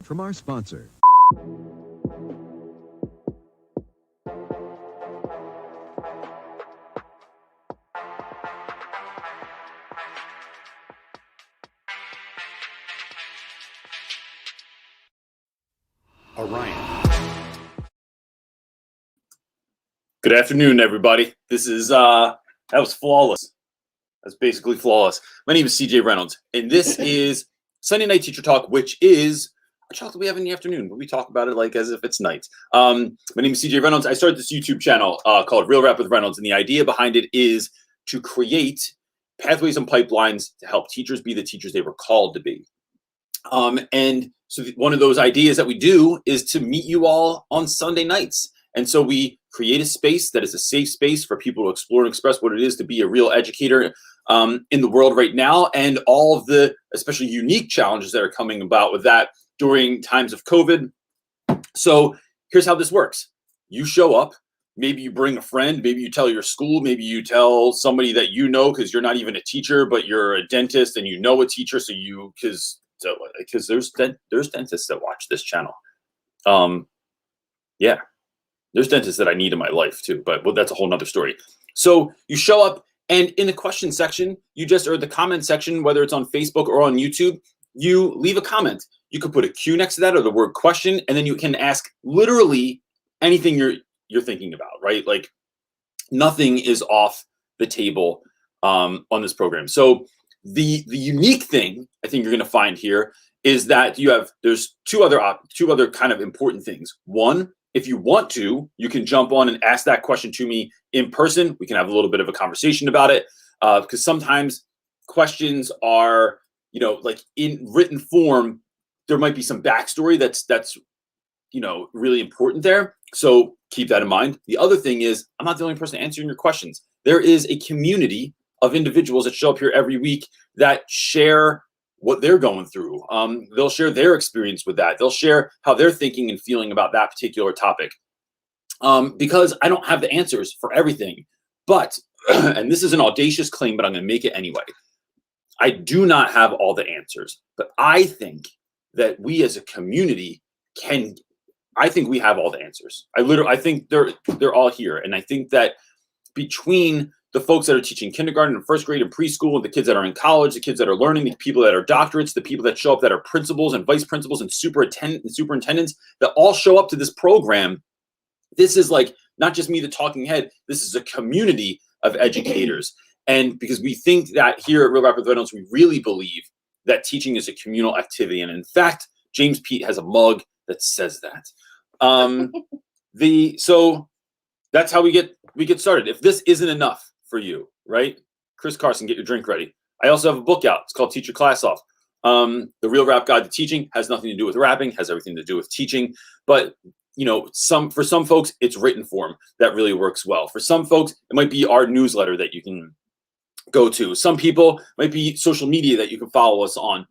word from our sponsor. Orion. Good afternoon, everybody. This is that was flawless. That's basically flawless. My name is CJ Reynolds, and this is Sunday Night Teacher Talk, which is a talk that we have in the afternoon, but we talk about it like as if it's night. My name is CJ Reynolds. I started this YouTube channel called Rap With Reynolds, and the idea behind it is to create pathways and pipelines to help teachers be the teachers they were called to be. And so one of those ideas that we do is to meet you all on Sunday nights. And so we create a space that is a safe space for people to explore and express what it is to be a real educator in the world right now, and all of the especially unique challenges that are coming about with that during times of COVID. So here's how this works. You show up, maybe you bring a friend, maybe you tell your school, maybe you tell somebody that you know because you're not even a teacher, but you're a dentist and you know a teacher, so you, because there's dentists that watch this channel. Yeah, there's dentists that I need in my life too, but well, that's a whole nother story. So you show up, and in the question section, or the comment section, whether it's on Facebook or on YouTube, you leave a comment. You could put a Q next to that or the word question, and then you can ask literally anything you're thinking about, right? Like nothing is off the table on this program. So the unique thing I think you're going to find here is that there's two other kind of important things. One, if you want to, you can jump on and ask that question to me in person. We can have a little bit of a conversation about it, because sometimes questions are, like in written form, there might be some backstory that's really important there. So keep that in mind. The other thing is, I'm not the only person answering your questions. There is a community of individuals that show up here every week that share what they're going through. They'll share their experience with that. They'll share how they're thinking and feeling about that particular topic. Because I don't have the answers for everything, but, and this is an audacious claim, but I'm going to make it anyway. I do not have all the answers, but I think that we as a community we have all the answers. I think they're all here. And I think that between the folks that are teaching kindergarten and first grade and preschool, and the kids that are in college, the kids that are learning, the people that are doctorates, the people that show up that are principals and vice principals and superintendents that all show up to this program, this is like not just me, the talking head. This is a community of educators. And because we think that here at Rap With Reynolds, we really believe that teaching is a communal activity. And in fact, James Pete has a mug that says that. So that's how we get started. If this isn't enough for you, right? Chris Carson, get your drink ready. I also have a book out. It's called Teach Your Class Off. The Real Rap Guide to Teaching has nothing to do with rapping, has everything to do with teaching. But for some folks, it's written form that really works well. For some folks, it might be our newsletter that you can go to. Some people might be social media that you can follow us on.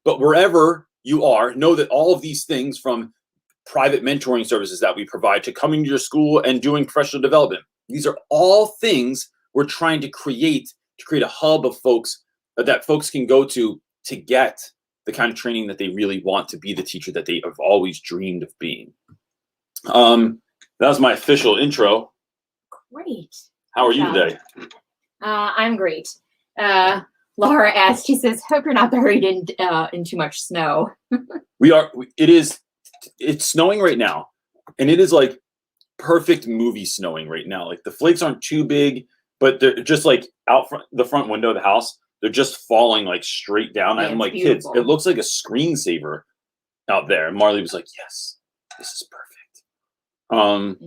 But wherever you are, know that all of these things, from private mentoring services that we provide to coming to your school and doing professional development, these are all things we're trying to create a hub of folks that folks can go to get the kind of training that they really want to be the teacher that they have always dreamed of being. That was my official intro. Great. How are you today? I'm great. Laura asked, she says, hope you're not buried in too much snow. We are. It's snowing right now, and it is like perfect movie snowing right now. Like the flakes aren't too big, but they're just like out front, the front window of the house. They're just falling like straight down. Yeah, I'm like, beautiful. Kids, it looks like a screensaver out there. And Marley was like, yes, this is perfect.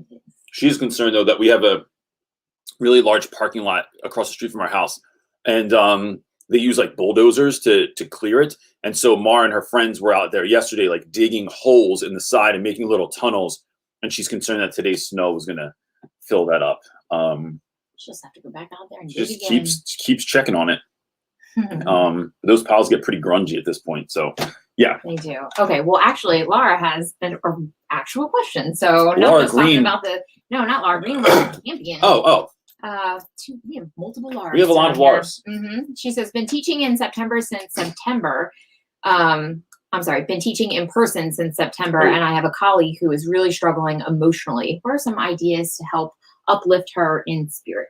She's concerned though that we have a really large parking lot across the street from our house, and they use like bulldozers to clear it. And so Mar and her friends were out there yesterday, like digging holes in the side and making little tunnels. And she's concerned that today's snow was gonna fill that up. She'll just have to go back out there and she dig just again. keeps checking on it. Those piles get pretty grungy at this point. So yeah. They do. Okay. Well, actually, Laura has an actual question. So Laura not just Green. talking about not Laura Green, Laura Campion. Oh. We have multiple Lauras. We have a lot of Lauras. She says, been teaching in September since September. been teaching in person since September, and I have a colleague who is really struggling emotionally. What are some ideas to help uplift her in spirit?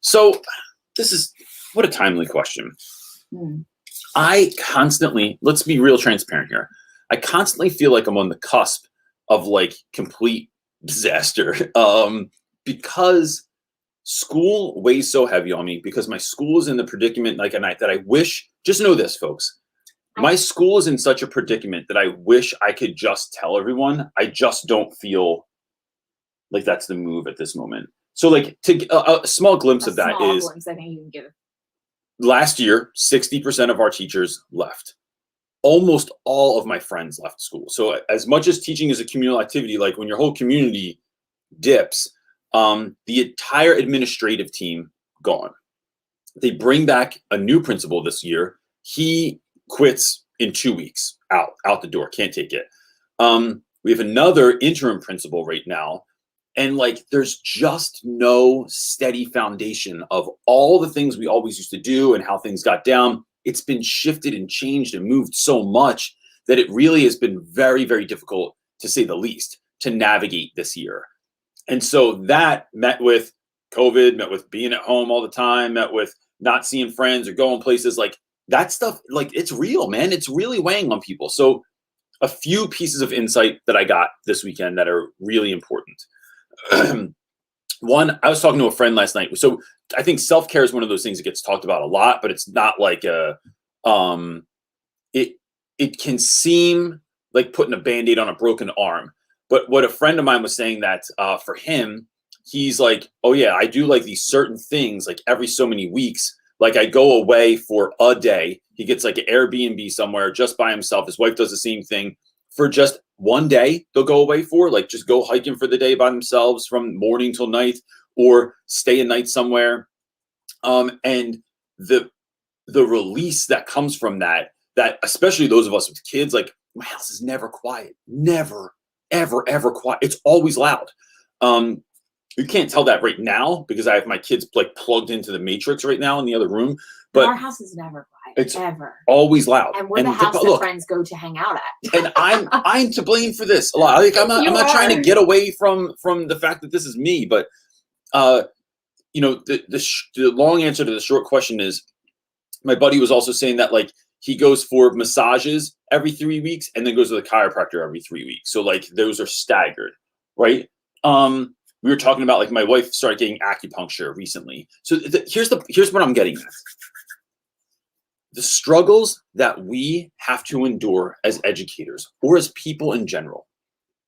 So what a timely question. I constantly, let's be real transparent here. I constantly feel like I'm on the cusp of like complete disaster because school weighs so heavy on me, because my school is in the predicament that I wish, just know this, folks. My school is in such a predicament that I wish I could just tell everyone. I just don't feel like that's the move at this moment. So like a small glimpse of that is, I think you can give. Last year, 60% of our teachers left. Almost all of my friends left school. So as much as teaching is a communal activity, like when your whole community dips, the entire administrative team gone. They bring back a new principal this year. He quits in 2 weeks, out the door, can't take it. We have another interim principal right now. And like, there's just no steady foundation of all the things we always used to do and how things got down. It's been shifted and changed and moved so much that it really has been very, very difficult, to say the least, to navigate this year. And so that met with COVID, met with being at home all the time, met with not seeing friends or going places, like that stuff, like it's real, man. It's really weighing on people. So a few pieces of insight that I got this weekend that are really important. One, I was talking to a friend last night. So I think self-care is one of those things that gets talked about a lot, but it's not like it can seem like putting a Band-Aid on a broken arm. But what a friend of mine was saying that for him, he's like, oh yeah, I do like these certain things like every so many weeks. Like I go away for a day. He gets like an Airbnb somewhere just by himself. His wife does the same thing. For just one day, they'll go away for, like, just go hiking for the day by themselves from morning till night, or stay a night somewhere. And the release that comes from that especially those of us with kids, like my house is never quiet, never, ever quiet. It's always loud. You can't tell that right now because I have my kids like plugged into the Matrix right now in the other room. But our house is never quiet. It's ever always loud. And we're the house that friends go to hang out at. And I'm to blame for this a lot. Like I'm not trying to get away from the fact that this is me, but you know, the long answer to the short question is, my buddy was also saying that like he goes for massages every 3 weeks and then goes to the chiropractor every 3 weeks. So like those are staggered, right? We were talking about like my wife started getting acupuncture recently. So here's what I'm getting at. The struggles that we have to endure as educators or as people in general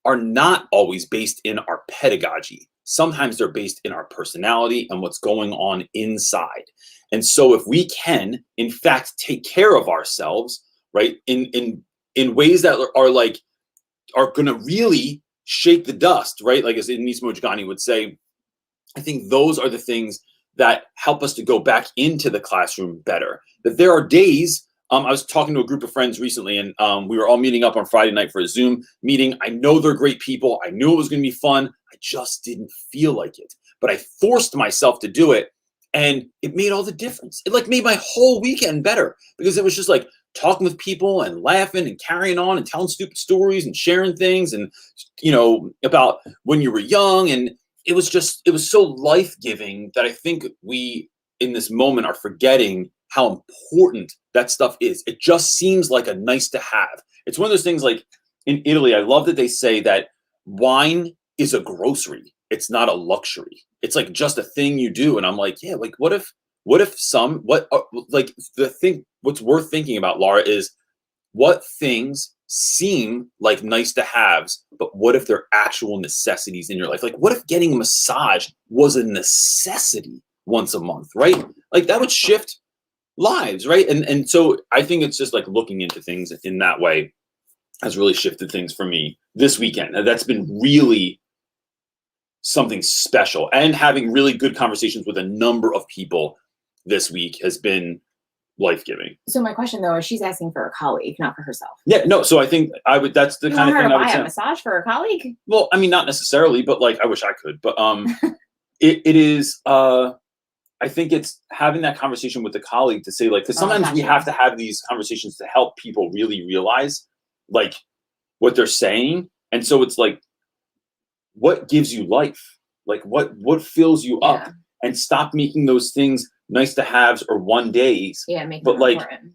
are not always based in our pedagogy. Sometimes they're based in our personality and what's going on inside. And so if we can, in fact, take care of ourselves, right, in ways that are going to really shake the dust, right? Like as Anis Mojgani would say, I think those are the things that help us to go back into the classroom better. That there are days, I was talking to a group of friends recently, and we were all meeting up on Friday night for a Zoom meeting. I know they're great people. I knew it was going to be fun. I just didn't feel like it. But I forced myself to do it, and it made all the difference. It like made my whole weekend better because it was just like talking with people and laughing and carrying on and telling stupid stories and sharing things and, you know, about when you were young. And it was so life-giving that I think we in this moment are forgetting how important that stuff is. It just seems like a nice to have. It's one of those things like in Italy, I love that they say that wine is a grocery. It's not a luxury. It's like just a thing you do. And I'm like, yeah, like what's worth thinking about, Laura, is what things seem like nice to haves, but what if they're actual necessities in your life? Like what if getting a massage was a necessity once a month, right? Like that would shift lives, right? And so I think it's just like looking into things in that way has really shifted things for me this weekend. That's been really something special, and having really good conversations with a number of people this week has been life-giving. So my question though is, she's asking for a colleague, not for herself. Yeah, no. So I think that's the kind of thing I would say. Buy a massage for a colleague? Well, I mean, not necessarily, but like I wish I could. But it is. I think it's having that conversation with the colleague to say like, because sometimes we have to have these conversations to help people really realize like what they're saying. And so it's like, what gives you life? Like what fills you up? And stop making those things nice to haves or one days. But like important.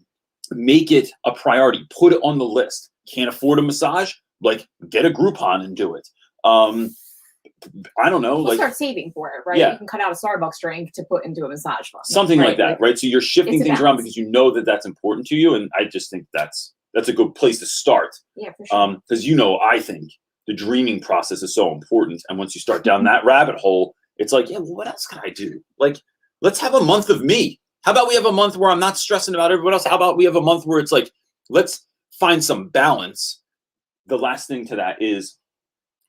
Make it a priority. Put it on the list. Can't afford a massage? Like get a Groupon and do it. I don't know. We'll start saving for it, right? You can cut out a Starbucks drink to put into a massage fund. Something like that, right? So you're shifting things around because you know that that's important to you. And I just think that's a good place to start. Yeah, for sure. Because I think the dreaming process is so important. And once you start down that rabbit hole, it's like, well, what else can I do? Like, let's have a month of me. How about we have a month where I'm not stressing about everyone else? How about we have a month where it's like, let's find some balance. The last thing to that is,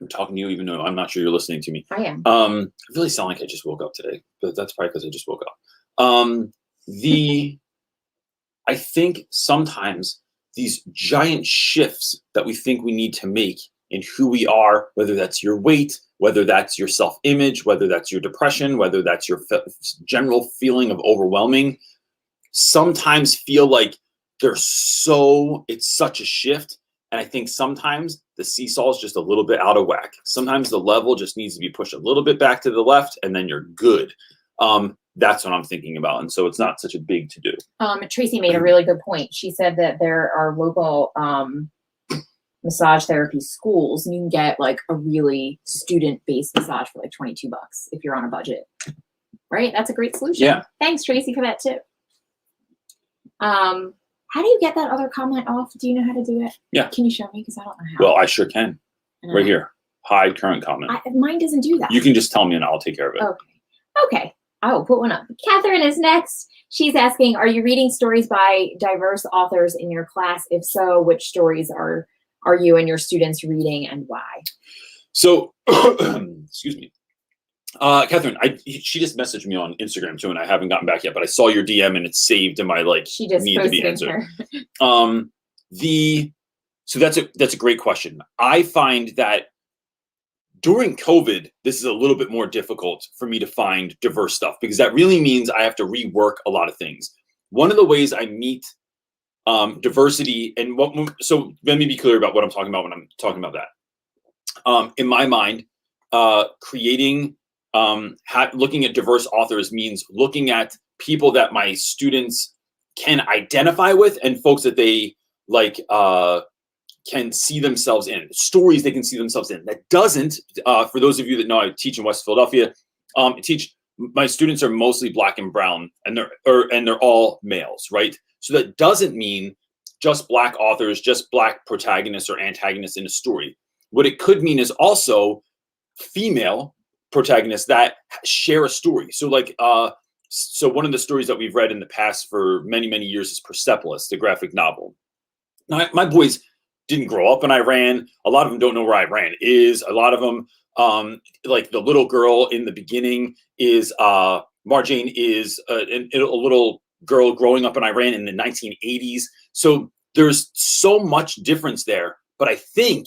I'm talking to you even though I'm not sure you're listening to me. I am. I really sound like I just woke up today, but that's probably because I just woke up. I think sometimes these giant shifts that we think we need to make in who we are, whether that's your weight, whether that's your self-image, whether that's your depression, whether that's your general feeling of overwhelming, sometimes feel like it's such a shift. And I think sometimes the seesaw is just a little bit out of whack. Sometimes the level just needs to be pushed a little bit back to the left and then you're good. That's what I'm thinking about. And so it's not such a big to do. Tracy made a really good point. She said that there are local massage therapy schools and you can get like a really student-based massage for like $22 if you're on a budget. Right? That's a great solution. Yeah. Thanks, Tracy, for that tip. How do you get that other comment off? Do you know how to do it? Yeah. Can you show me? Because I don't know how. Well, I sure can. Right here. Hide current comment. Mine doesn't do that. You can just tell me and I'll take care of it. Okay. I will put one up. Catherine is next. She's asking, are you reading stories by diverse authors in your class? If so, which stories are you and your students reading and why? So, excuse me. Catherine, she just messaged me on Instagram too, and I haven't gotten back yet, but I saw your DM and it's saved in my she just need to be answered. So that's a great question. I find that during COVID, this is a little bit more difficult for me to find diverse stuff because that really means I have to rework a lot of things. One of the ways I meet diversity and so let me be clear about what I'm talking about when I'm talking about that. In my mind, creating looking at diverse authors means looking at people that my students can identify with and folks that they like can see themselves in, stories they can see themselves in. That doesn't, for those of you that know, I teach in West Philadelphia. My students are mostly Black and brown, and they're all males, right? So that doesn't mean just Black authors, just Black protagonists or antagonists in a story. What it could mean is also female protagonists that share a story. So like, so one of the stories that we've read in the past for many, many years is Persepolis, the graphic novel. Now, my boys didn't grow up in Iran. A lot of them don't know where Iran is. A lot of them, like the little girl in the beginning is, Marjane is a little girl growing up in Iran in the 1980s. So there's so much difference there. But I think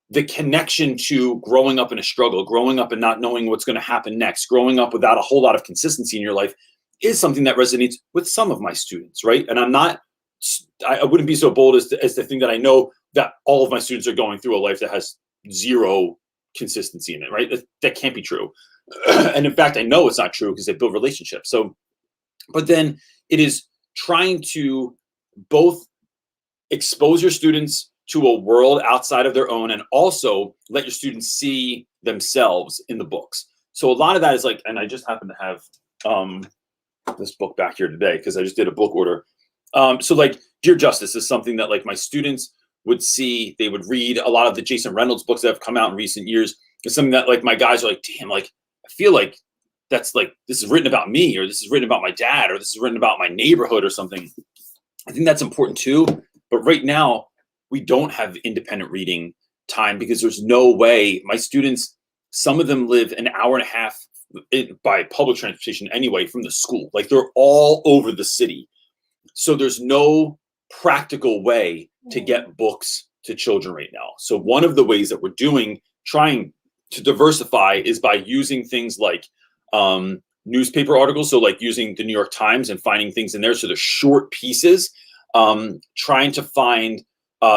the connection to growing up in a struggle, growing up and not knowing what's going to happen next, growing up without a whole lot of consistency in your life is something that resonates with some of my students, right? And I wouldn't be so bold as to think that I know that all of my students are going through a life that has zero consistency in it, right? That can't be true. And in fact, I know it's not true because they build relationships. So, but then it is trying to both expose your students to a world outside of their own and also let your students see themselves in the books. So a lot of that is like, and I just happen to have this book back here today because I just did a book order. So like Dear Justice is something that like my students would see, they would read. A lot of the Jason Reynolds books that have come out in recent years is something that like my guys are like, damn, like I feel like that's like, this is written about me, or this is written about my dad, or this is written about my neighborhood or something. I think that's important too. But right now we don't have independent reading time because there's no way. My students, some of them live an hour and a half by public transportation anyway from the school. Like they're all over the city. So there's no practical way to get books to children right now. So one of the ways that we're trying to diversify is by using things like newspaper articles. So like using the New York Times and finding things in there. So they're short pieces, trying to find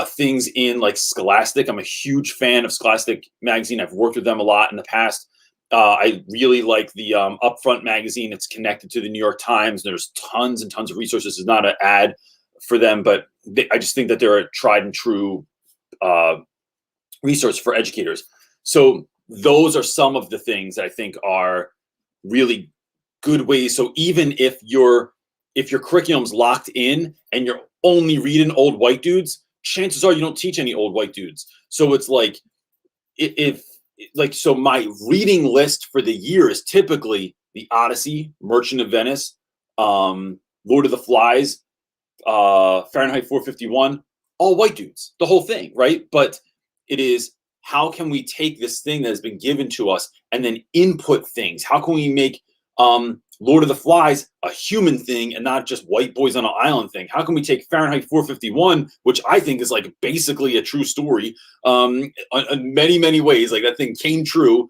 things in like Scholastic. I'm a huge fan of Scholastic magazine. I've worked with them a lot in the past. I really like the Upfront magazine. It's connected to the New York Times. There's tons and tons of resources. It's not an ad for them, but I just think that they're a tried and true resource for educators. So those are some of the things that I think are really good ways. So even if your curriculum's locked in and you're only reading old white dudes, chances are you don't teach any old white dudes. So it's like, so my reading list for the year is typically The Odyssey, Merchant of Venice, Lord of the Flies, Fahrenheit 451, all white dudes, the whole thing, right? But it is, how can we take this thing that has been given to us and then input things? How can we make Lord of the Flies a human thing and not just white boys on an island thing? How can we take Fahrenheit 451, which I think is like basically a true story in many, many ways, like that thing came true,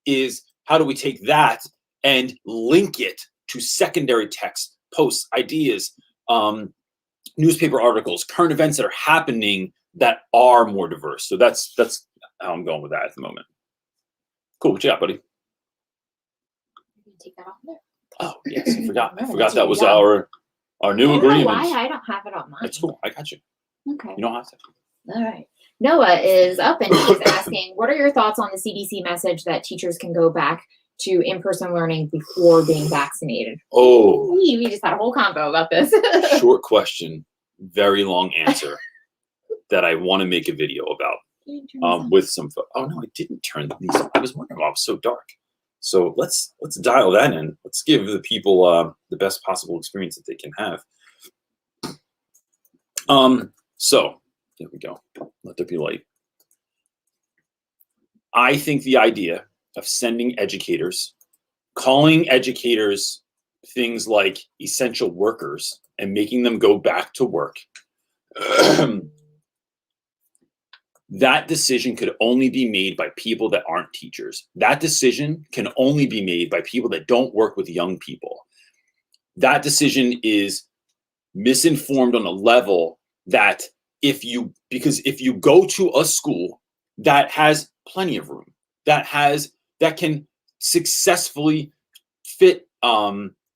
is how do we take that and link it to secondary texts, posts, ideas, newspaper articles, current events that are happening that are more diverse. So that's how I'm going with that at the moment. Cool. What you got, buddy? Take that off there. Oh yes, I forgot that was our new agreement. Why I don't have it on mine. That's cool. I got you. Okay. You don't have to. All right. Noah is up and he's asking, what are your thoughts on the CDC message that teachers can go back to in-person learning before being vaccinated? Oh, we just had a whole convo about this. Short question, very long answer that I want to make a video about with some. Oh no, I didn't turn these on. I was wondering why it was so dark. So let's dial that in. Let's give the people the best possible experience that they can have. So here we go. Let there be light. I think the idea of sending educators, calling educators things like essential workers and making them go back to work, that decision could only be made by people that aren't teachers. That decision can only be made by people that don't work with young people. That decision is misinformed on a level that if you go to a school that has plenty of room, that can successfully fit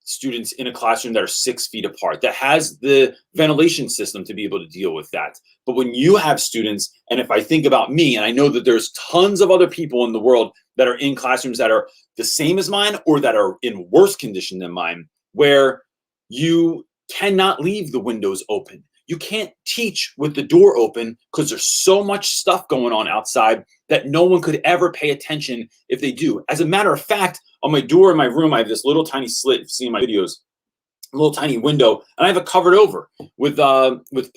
students in a classroom that are 6 feet apart, that has the ventilation system to be able to deal with that. But when you have students, and if I think about me, and I know that there's tons of other people in the world that are in classrooms that are the same as mine or that are in worse condition than mine, where you cannot leave the windows open. You can't teach with the door open because there's so much stuff going on outside that no one could ever pay attention if they do. As a matter of fact, on my door in my room, I have this little tiny slit. You've seen my videos, a little tiny window, and I have it covered over with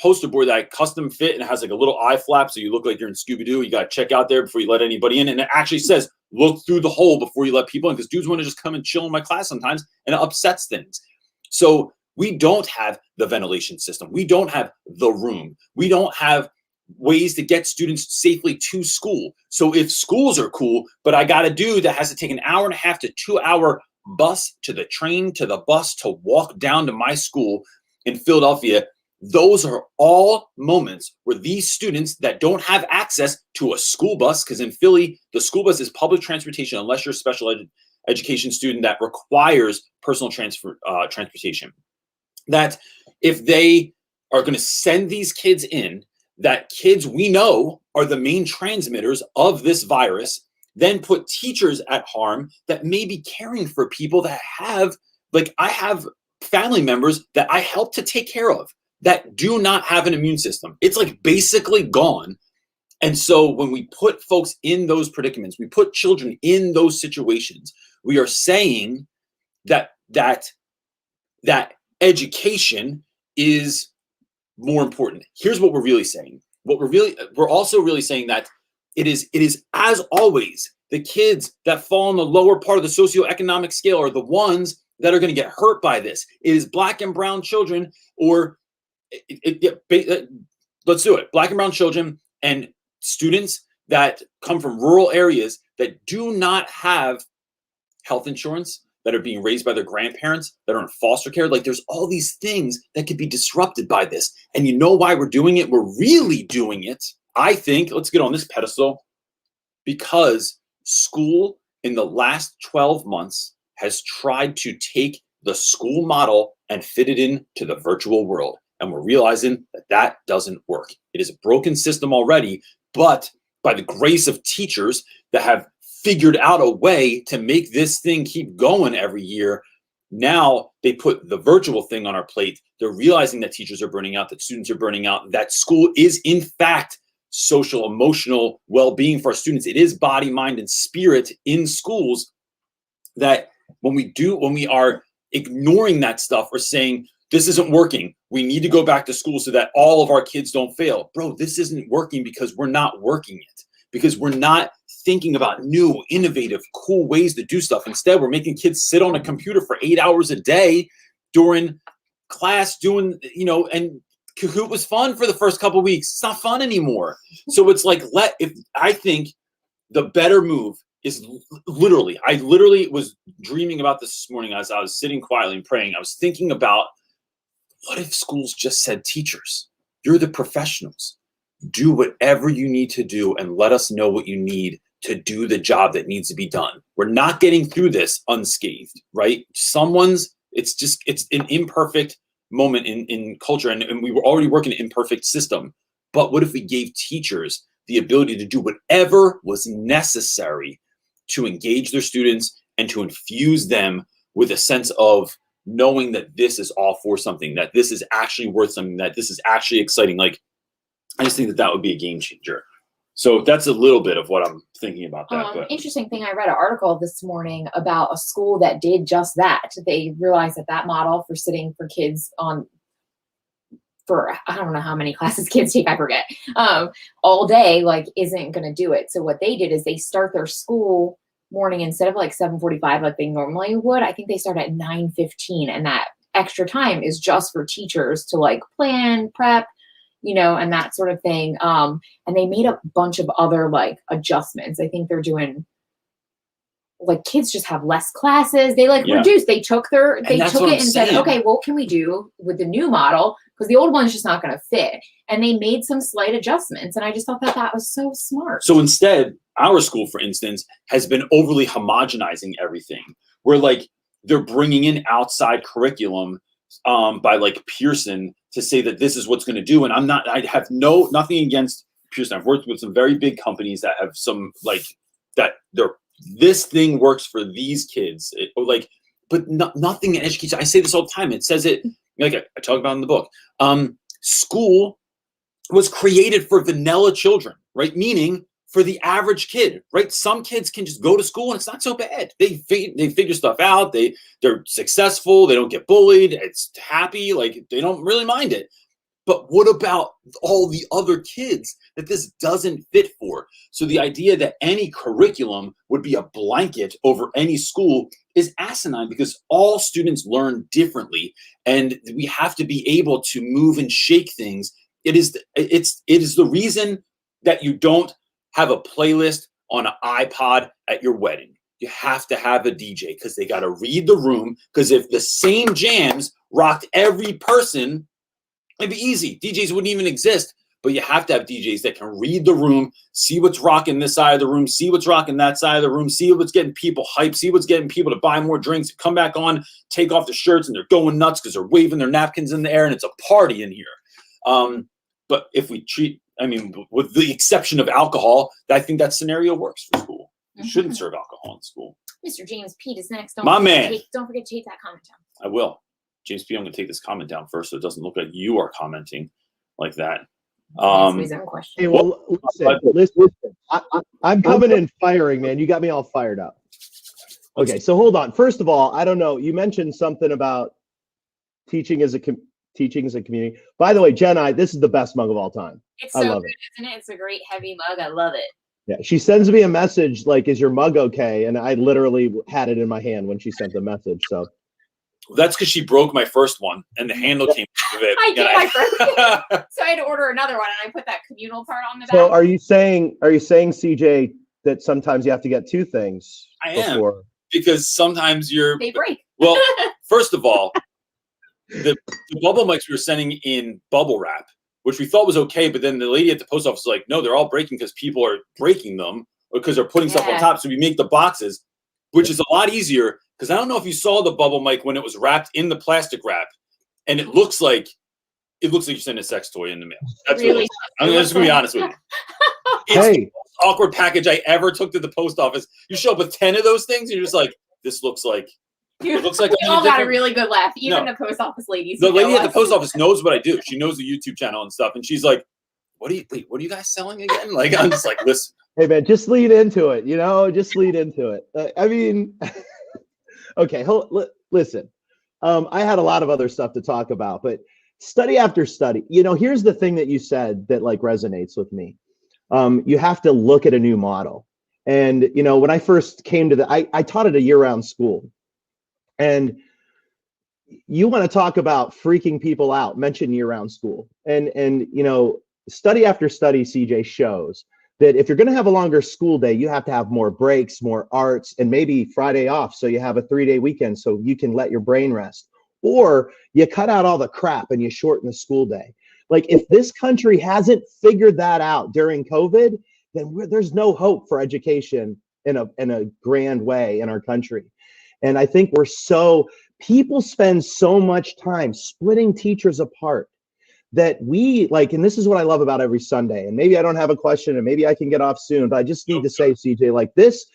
poster board that I custom fit, and it has like a little eye flap, so you look like you're in Scooby-Doo. You got to check out there before you let anybody in, and it actually says, look through the hole before you let people in, because dudes want to just come and chill in my class sometimes, and it upsets things. So we don't have the ventilation system. We don't have the room. We don't have ways to get students safely to school. So if schools are cool, but I got a dude that has to take an 1.5 to 2 hour bus to the train to the bus to walk down to my school in Philadelphia, those are all moments where these students that don't have access to a school bus, because in Philly, the school bus is public transportation unless you're a special education student that requires personal transportation. That if they are going to send these kids in, that kids we know are the main transmitters of this virus, then put teachers at harm that may be caring for people that have, like I have family members that I help to take care of that do not have an immune system. It's like basically gone. And so when we put folks in those predicaments, we put children in those situations, we are saying that education is more important. Here's what we're really saying. We're also really saying that it is as always, the kids that fall in the lower part of the socioeconomic scale are the ones that are going to get hurt by this. It is Black and brown children, or let's do it. Black and brown children and students that come from rural areas that do not have health insurance, that are being raised by their grandparents, that are in foster care. Like there's all these things that could be disrupted by this. And you know why we're doing it? We're really doing it, I think, let's get on this pedestal, because school in the last 12 months has tried to take the school model and fit it into the virtual world. And we're realizing that that doesn't work. It is a broken system already, but by the grace of teachers that have figured out a way to make this thing keep going every year, now they put the virtual thing on our plate. They're realizing that teachers are burning out, that students are burning out, that school is in fact social, emotional well-being for our students. It is body, mind, and spirit in schools. That when we are ignoring that stuff or saying, this isn't working, we need to go back to school so that all of our kids don't fail. Bro, this isn't working because we're not working it, because we're not thinking about new, innovative, cool ways to do stuff. Instead, we're making kids sit on a computer for 8 hours a day during class doing, and Kahoot was fun for the first couple of weeks. It's not fun anymore. So it's like, I think the better move is literally, I literally was dreaming about this morning as I was sitting quietly and praying. I was thinking about, what if schools just said, teachers, you're the professionals. Do whatever you need to do and let us know what you need to do the job that needs to be done. We're not getting through this unscathed, right? It's an imperfect moment in culture, and we were already working an imperfect system. But what if we gave teachers the ability to do whatever was necessary to engage their students and to infuse them with a sense of knowing that this is all for something, that this is actually worth something, that this is actually exciting. Like, I just think that would be a game changer. So that's a little bit of what I'm thinking about that. But interesting thing, I read an article this morning about a school that did just that. They realized that model for sitting for kids for I don't know how many classes kids take, I forget, all day, like, isn't going to do it. So what they did is they start their school morning instead of like 7:45 like they normally would. I think they start at 9:15, and that extra time is just for teachers to like plan, prep, and that sort of thing. And they made a bunch of other like adjustments. I think they're doing, like, kids just have less classes. They reduced, they took it and said, okay, what can we do with the new model? Because the old one's just not going to fit. And they made some slight adjustments. And I just thought that was so smart. So instead, our school, for instance, has been overly homogenizing everything. Where like they're bringing in outside curriculum by like Pearson to say that this is what's going to do. And I have nothing against Pearson. I've worked with some very big companies that have some like that this thing works for these kids. But nothing in education. I say this all the time. It says it, like I talk about in the book. School was created for vanilla children, right? Meaning for the average kid, right? Some kids can just go to school and it's not so bad. They figure stuff out. They're successful. They don't get bullied. It's happy. Like, they don't really mind it. But what about all the other kids that this doesn't fit for? So the idea that any curriculum would be a blanket over any school is asinine, because all students learn differently, and we have to be able to move and shake things. It is the reason that you don't have a playlist on an iPod at your wedding. You have to have a DJ, because they got to read the room. Because if the same jams rocked every person, it'd be easy. DJs wouldn't even exist. But you have to have DJs that can read the room, see what's rocking this side of the room, see what's rocking that side of the room, see what's getting people hyped, see what's getting people to buy more drinks, come back on, take off their shirts, and they're going nuts because they're waving their napkins in the air, and it's a party in here. But if we with the exception of alcohol, I think that scenario works for school. You shouldn't serve alcohol in school. Mr. James Pete is next. My man. Don't forget to take that comment down. I will. James Pete, I'm going to take this comment down first so it doesn't look like you are commenting like that. Hey, well, listen. I'm coming in firing, man. You got me all fired up. Okay, so hold on. First of all, I don't know. You mentioned something about teaching as a community. By the way, Jen, this is the best mug of all time. It's so good, isn't it? It's a great heavy mug. I love it. Yeah, she sends me a message like, "Is your mug okay?" And I literally had it in my hand when she sent the message. So that's because she broke my first one, and the handle came out of it. I did my first, so I had to order another one, and I put that communal part on the back. So are you saying, CJ, that sometimes you have to get two things? I am. because sometimes they break. Well, first of all, the bubble mics we were sending in bubble wrap, which we thought was okay, but then the lady at the post office was like, no, they're all breaking because people are breaking them because they're putting stuff on top. So we make the boxes, which is a lot easier because I don't know if you saw the bubble mic when it was wrapped in the plastic wrap, and it looks like you sent a sex toy in the mail. That's really. I'm just gonna be honest with you. It's the most awkward package I ever took to the post office. You show up with 10 of those things, and you're just like, this looks like. It looks like we all got a really good laugh. Even the post office ladies. The lady at the post office knows what I do. She knows the YouTube channel and stuff, and she's like, what are you guys selling again? Like, I'm just like, listen. Hey man, just lead into it. Just lead into it. I mean, okay. Listen, I had a lot of other stuff to talk about, but study after study. Here's the thing that you said that like resonates with me. You have to look at a new model. And when I first came to I taught at a year-round school. And you want to talk about freaking people out, mention year-round school. And study after study, CJ, shows that if you're going to have a longer school day, you have to have more breaks, more arts, and maybe Friday off. So you have a 3-day weekend so you can let your brain rest. Or you cut out all the crap and you shorten the school day. Like, if this country hasn't figured that out during COVID, then there's no hope for education in a grand way in our country. And I think people spend so much time splitting teachers apart that and this is what I love about every Sunday. And maybe I don't have a question and maybe I can get off soon, but I just need to say, CJ, like this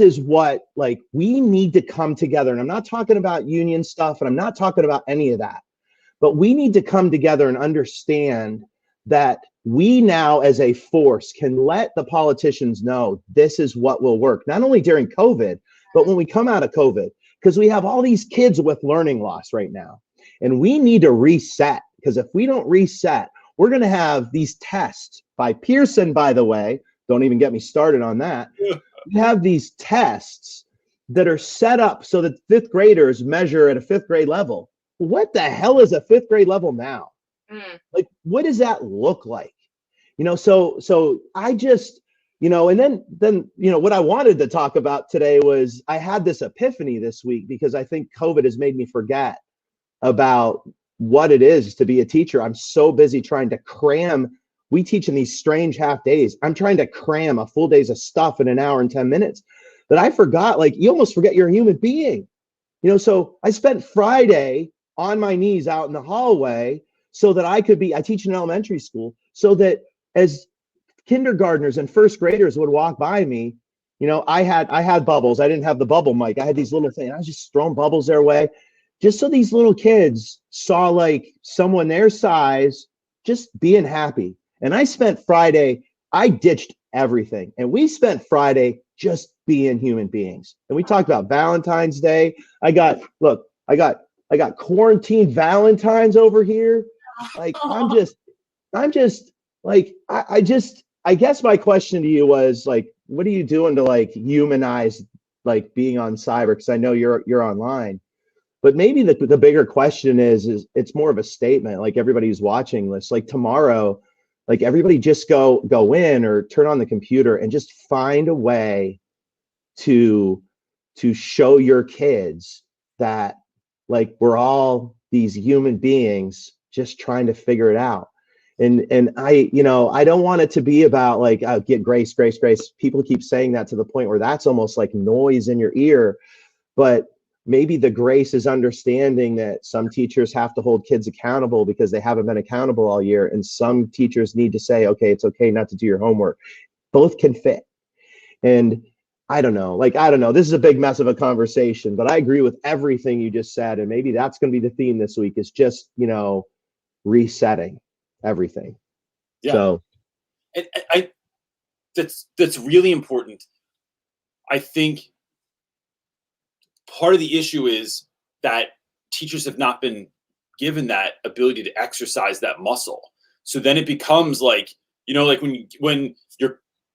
is what, like, we need to come together. And I'm not talking about union stuff and I'm not talking about any of that, but we need to come together and understand that we now as a force can let the politicians know this is what will work, not only during COVID, but when we come out of COVID, because we have all these kids with learning loss right now. And we need to reset, because if we don't reset, we're going to have these tests by Pearson, by the way. Don't even get me started on that. We have these tests that are set up so that fifth graders measure at a fifth grade level. What the hell is a fifth grade level now? Like, what does that look like? So I just, and then, what I wanted to talk about today was I had this epiphany this week because I think COVID has made me forget about what it is to be a teacher. I'm so busy trying to cram. We teach in these strange half days. I'm trying to cram a full days of stuff in an hour and 10 minutes that I forgot. Like, you almost forget you're a human being, so I spent Friday on my knees out in the hallway so that I teach in elementary school, so that as kindergartners and first graders would walk by me, I had bubbles. I didn't have the bubble mic. I had these little things. I was just throwing bubbles their way, just so these little kids saw like someone their size just being happy. And I spent Friday, I ditched everything. And we spent Friday just being human beings. And we talked about Valentine's Day. I got quarantine Valentines over here. Like, I guess my question to you was like, what are you doing to like humanize like being on cyber? Because I know you're online, but maybe the bigger question is it's more of a statement. Like, everybody who's watching this, like tomorrow, like everybody just go in or turn on the computer and just find a way to show your kids that like we're all these human beings just trying to figure it out. And I don't want it to be about like, get grace. People keep saying that to the point where that's almost like noise in your ear. But maybe the grace is understanding that some teachers have to hold kids accountable because they haven't been accountable all year. And some teachers need to say, okay, it's okay not to do your homework. Both can fit. And I don't know. This is a big mess of a conversation, but I agree with everything you just said. And maybe that's going to be the theme this week, is just, resetting everything. Yeah. So that's really important. I think part of the issue is that teachers have not been given that ability to exercise that muscle. So then it becomes like, like when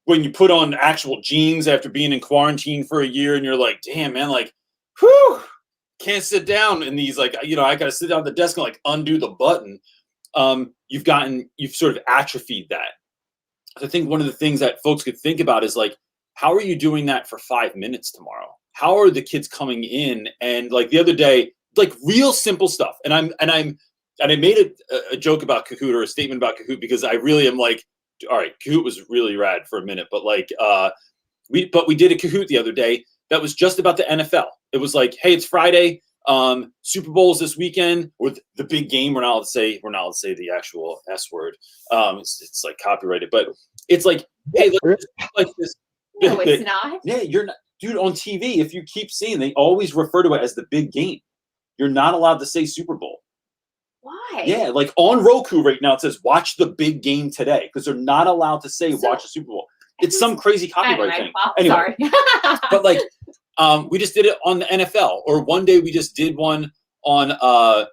you put on actual jeans after being in quarantine for a year and you're like, damn man, like, whew, can't sit down in these, like, I gotta sit down at the desk and like undo the button. You've sort of atrophied that. I think one of the things that folks could think about is like, how are you doing that for 5 minutes tomorrow? how are the kids coming in? And like the other day, like real simple stuff. And I made a joke about Kahoot, or a statement about Kahoot, because I really am like, all right, Kahoot was really rad for a minute, but like, we did a Kahoot the other day that was just about the NFL. It was like, hey, it's Friday. Super Bowl's this weekend, or the big game. We're not allowed to say the actual S word. It's like copyrighted, but it's like, hey, let's like this. No, it's not. Yeah, you're not, dude. On TV, if you keep seeing, they always refer to it as the big game. You're not allowed to say Super Bowl. Why? Yeah, like on Roku right now, it says watch the big game today, because they're not allowed to say watch the Super Bowl. It's some crazy copyright thing. Anyway, sorry. but like, we just did it on the NFL, or one day we just did one on.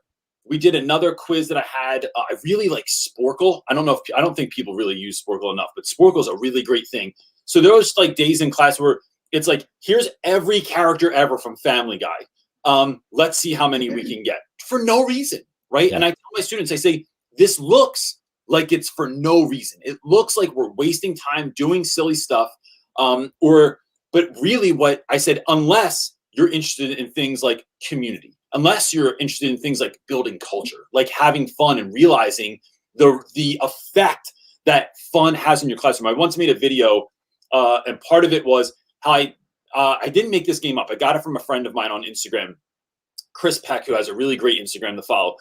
We did another quiz that I had. I really like Sporkle. I don't think people really use Sporkle enough, but Sporkle is a really great thing. So there was like days in class where it's like, here's every character ever from Family Guy. Let's see how many we can get for no reason, right? Yeah. And I tell my students, I say, this looks like it's for no reason. It looks like we're wasting time doing silly stuff, but really what I said, unless you're interested in things like community, unless you're interested in things like building culture, like having fun and realizing the effect that fun has in your classroom. I once made a video, and part of it was how I didn't make this game up. I got it from a friend of mine on Instagram, Chris Peck, who has a really great Instagram to follow.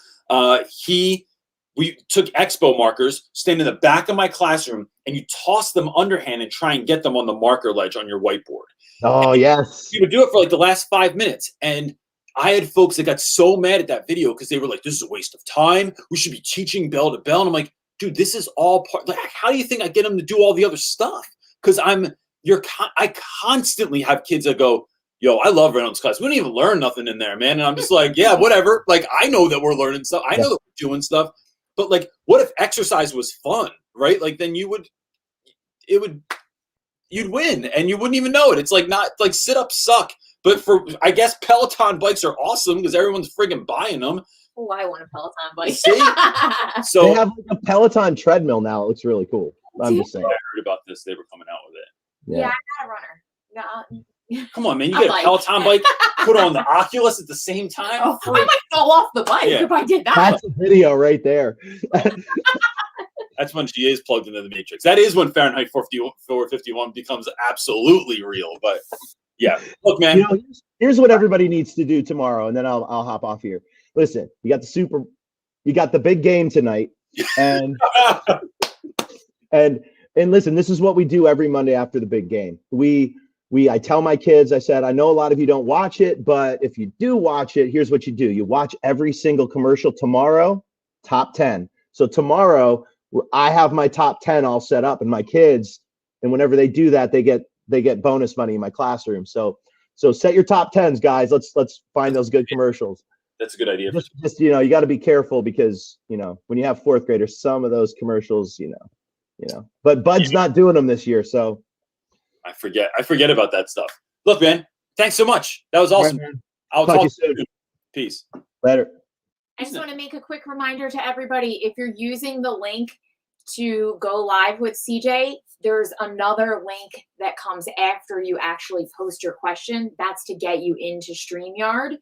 We took expo markers, stand in the back of my classroom, and you toss them underhand and try and get them on the marker ledge on your whiteboard. Oh, and yes. You would do it for like the last 5 minutes. And I had folks that got so mad at that video because they were like, this is a waste of time. We should be teaching bell to bell. And I'm like, dude, this is all part. Like, how do you think I get them to do all the other stuff? Because I constantly have kids that go, yo, I love Reynolds class. We don't even learn nothing in there, man. And I'm just like, yeah, whatever. Like, I know that we're learning stuff. I know that we're doing stuff. But like, what if exercise was fun, right? Like, then you'd win and you wouldn't even know it. It's like, not like sit-ups suck. But I guess Peloton bikes are awesome because everyone's friggin' buying them. Oh, I want a Peloton bike. See? So they have like a Peloton treadmill now. It looks really cool. I'm just saying. I heard about this. They were coming out with it. Yeah, I got a runner. Come on, man. You get a Peloton bike, put on the Oculus at the same time. Oh, I might fall off the bike if I did that. That's a video right there. That's when she is plugged into the Matrix. That is when Fahrenheit 451 becomes absolutely real. But yeah, look, man. Here's what everybody needs to do tomorrow, and then I'll hop off here. Listen, you got the big game tonight, and and listen, this is what we do every Monday after the big game. I tell my kids, I said, I know a lot of you don't watch it, but if you do watch it, here's what you do. You watch every single commercial tomorrow, top 10. So tomorrow, I have my top 10 all set up, and my kids, and whenever they do that, they get bonus money in my classroom. So set your top 10s, guys. Let's find those good commercials. That's a good idea. Just you got to be careful because, when you have fourth graders, some of those commercials, but Bud's not doing them this year. So I forget about that stuff. Look, man, thanks so much. That was awesome. Right, I'll talk to you soon. Peace. Later. I just want to make a quick reminder to everybody, if you're using the link to go live with CJ, there's another link that comes after you actually post your question. That's to get you into StreamYard.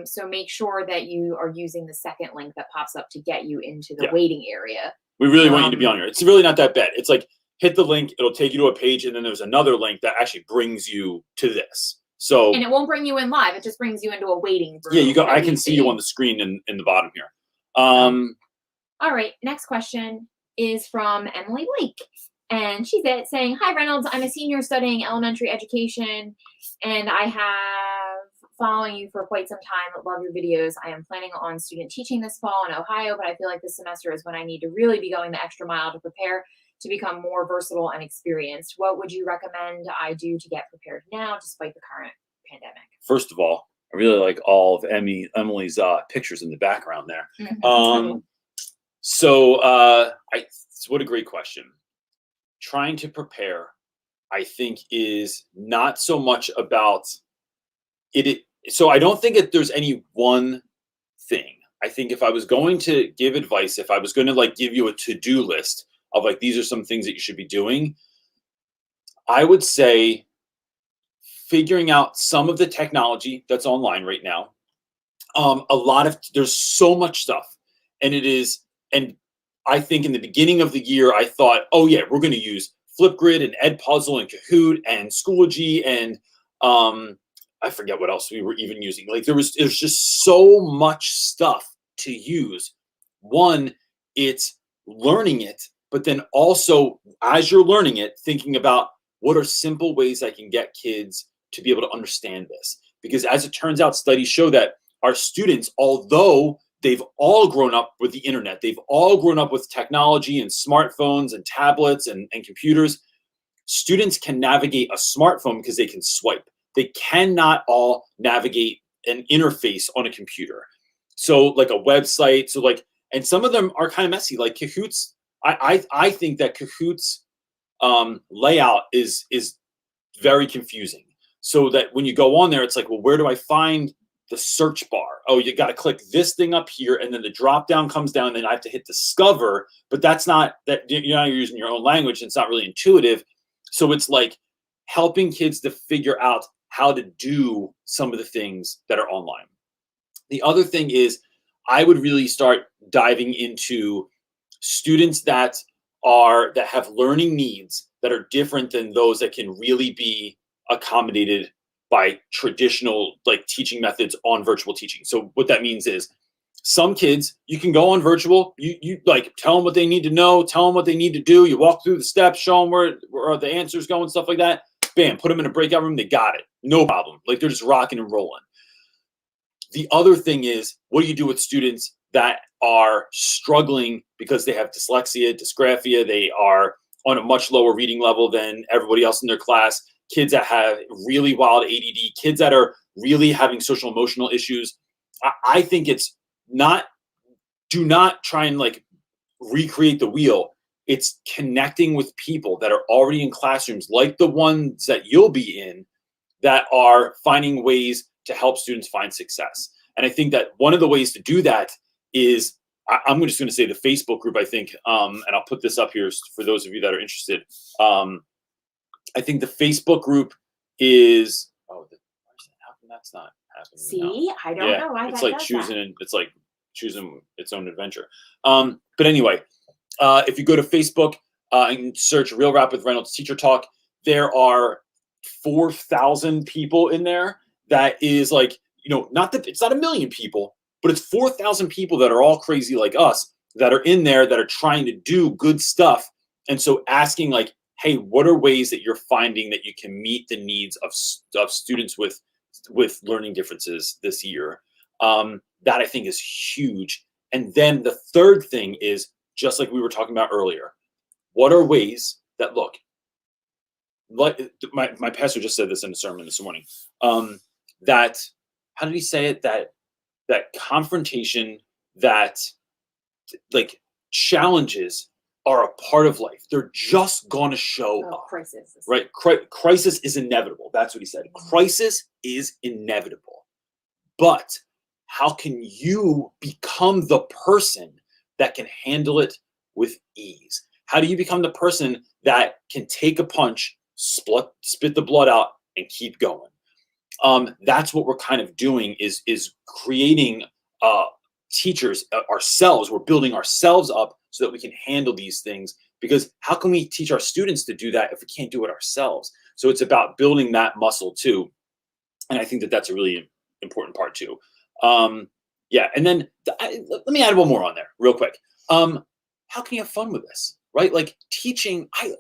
So make sure that you are using the second link that pops up to get you into the waiting area. We really want you to be on here. It's really not that bad. It's like, hit the link, it'll take you to a page, and then there's another link that actually brings you to this. So, and it won't bring you in live, it just brings you into a waiting room. Yeah, you go. I can see you on the screen in the bottom here. All right, next question is from Emily Blake. And she's saying, hi Reynolds, I'm a senior studying elementary education, and I have following you for quite some time. Love your videos. I am planning on student teaching this fall in Ohio, but I feel like this semester is when I need to really be going the extra mile to prepare to become more versatile and experienced. What would you recommend I do to get prepared now, despite the current pandemic? First of all, I really like all of Emily's pictures in the background there. Mm-hmm. What a great question. Trying to prepare, I think, is not so much about it. So I don't think that there's any one thing. I think if I was going to give advice, if I was going to give you a to-do list of these are some things that you should be doing, I would say figuring out some of the technology that's online right now. There's so much stuff, and I think in the beginning of the year, I thought, oh yeah, we're going to use Flipgrid and Edpuzzle and Kahoot and Schoology and I forget what else we were even using. Like there's just so much stuff to use. One, it's learning it, but then also as you're learning it, thinking about what are simple ways I can get kids to be able to understand this. Because as it turns out, studies show that our students, although they've all grown up with the internet, they've all grown up with technology and smartphones and tablets and computers, students can navigate a smartphone because they can swipe. They cannot all navigate an interface on a computer. So like a website, and some of them are kind of messy, like Kahoot's. I think that Kahoot's layout is very confusing. So that when you go on there, it's like, well, where do I find the search bar? Oh, you got to click this thing up here, and then the drop down comes down, and then I have to hit discover, but that's not that, you're using your own language. And it's not really intuitive. So it's like helping kids to figure out how to do some of the things that are online. The other thing is I would really start diving into students that have learning needs that are different than those that can really be accommodated by traditional like teaching methods on virtual teaching. So what that means is some kids, you can go on virtual, you like tell them what they need to know, tell them what they need to do. You walk through the steps, show them where the answers go and stuff like that. Bam, put them in a breakout room. They got it. No problem. Like they're just rocking and rolling. The other thing is, what do you do with students that are struggling because they have dyslexia, dysgraphia? They are on a much lower reading level than everybody else in their class. Kids that have really wild ADD, kids that are really having social emotional issues. I think it's not, do not try and like recreate the wheel. It's connecting with people that are already in classrooms like the ones that you'll be in that are finding ways to help students find success. And I think that one of the ways to do that is, I'm just going to say the Facebook group, I think, and I'll put this up here for those of you that are interested. I think the Facebook group is, how come that's not happening? See, now? I don't know why it's that like does choosing, it's like choosing its own adventure. But anyway, if you go to Facebook and search Real Rap with Reynolds Teacher Talk, there are 4,000 people in there. That is like, it's not 1 million people, but it's 4,000 people that are all crazy like us that are in there that are trying to do good stuff. And so asking like, hey, what are ways that you're finding that you can meet the needs of students with learning differences this year? That I think is huge. And then the third thing is, just like we were talking about earlier, what are ways that, look, like my pastor just said this in a sermon this morning, that, how did he say it? That confrontation, that like challenges are a part of life. They're just going to show up. Crisis. Right? Crisis is inevitable. That's what he said. Crisis is inevitable. But how can you become the person that can handle it with ease? How do you become the person that can take a punch, spit the blood out, and keep going? That's what we're kind of doing is creating teachers ourselves. We're building ourselves up so that we can handle these things, because how can we teach our students to do that if we can't do it ourselves? So it's about building that muscle too. And I think that that's a really important part too. Yeah. And then let me add one more on there real quick. How can you have fun with this, right? Like teaching, I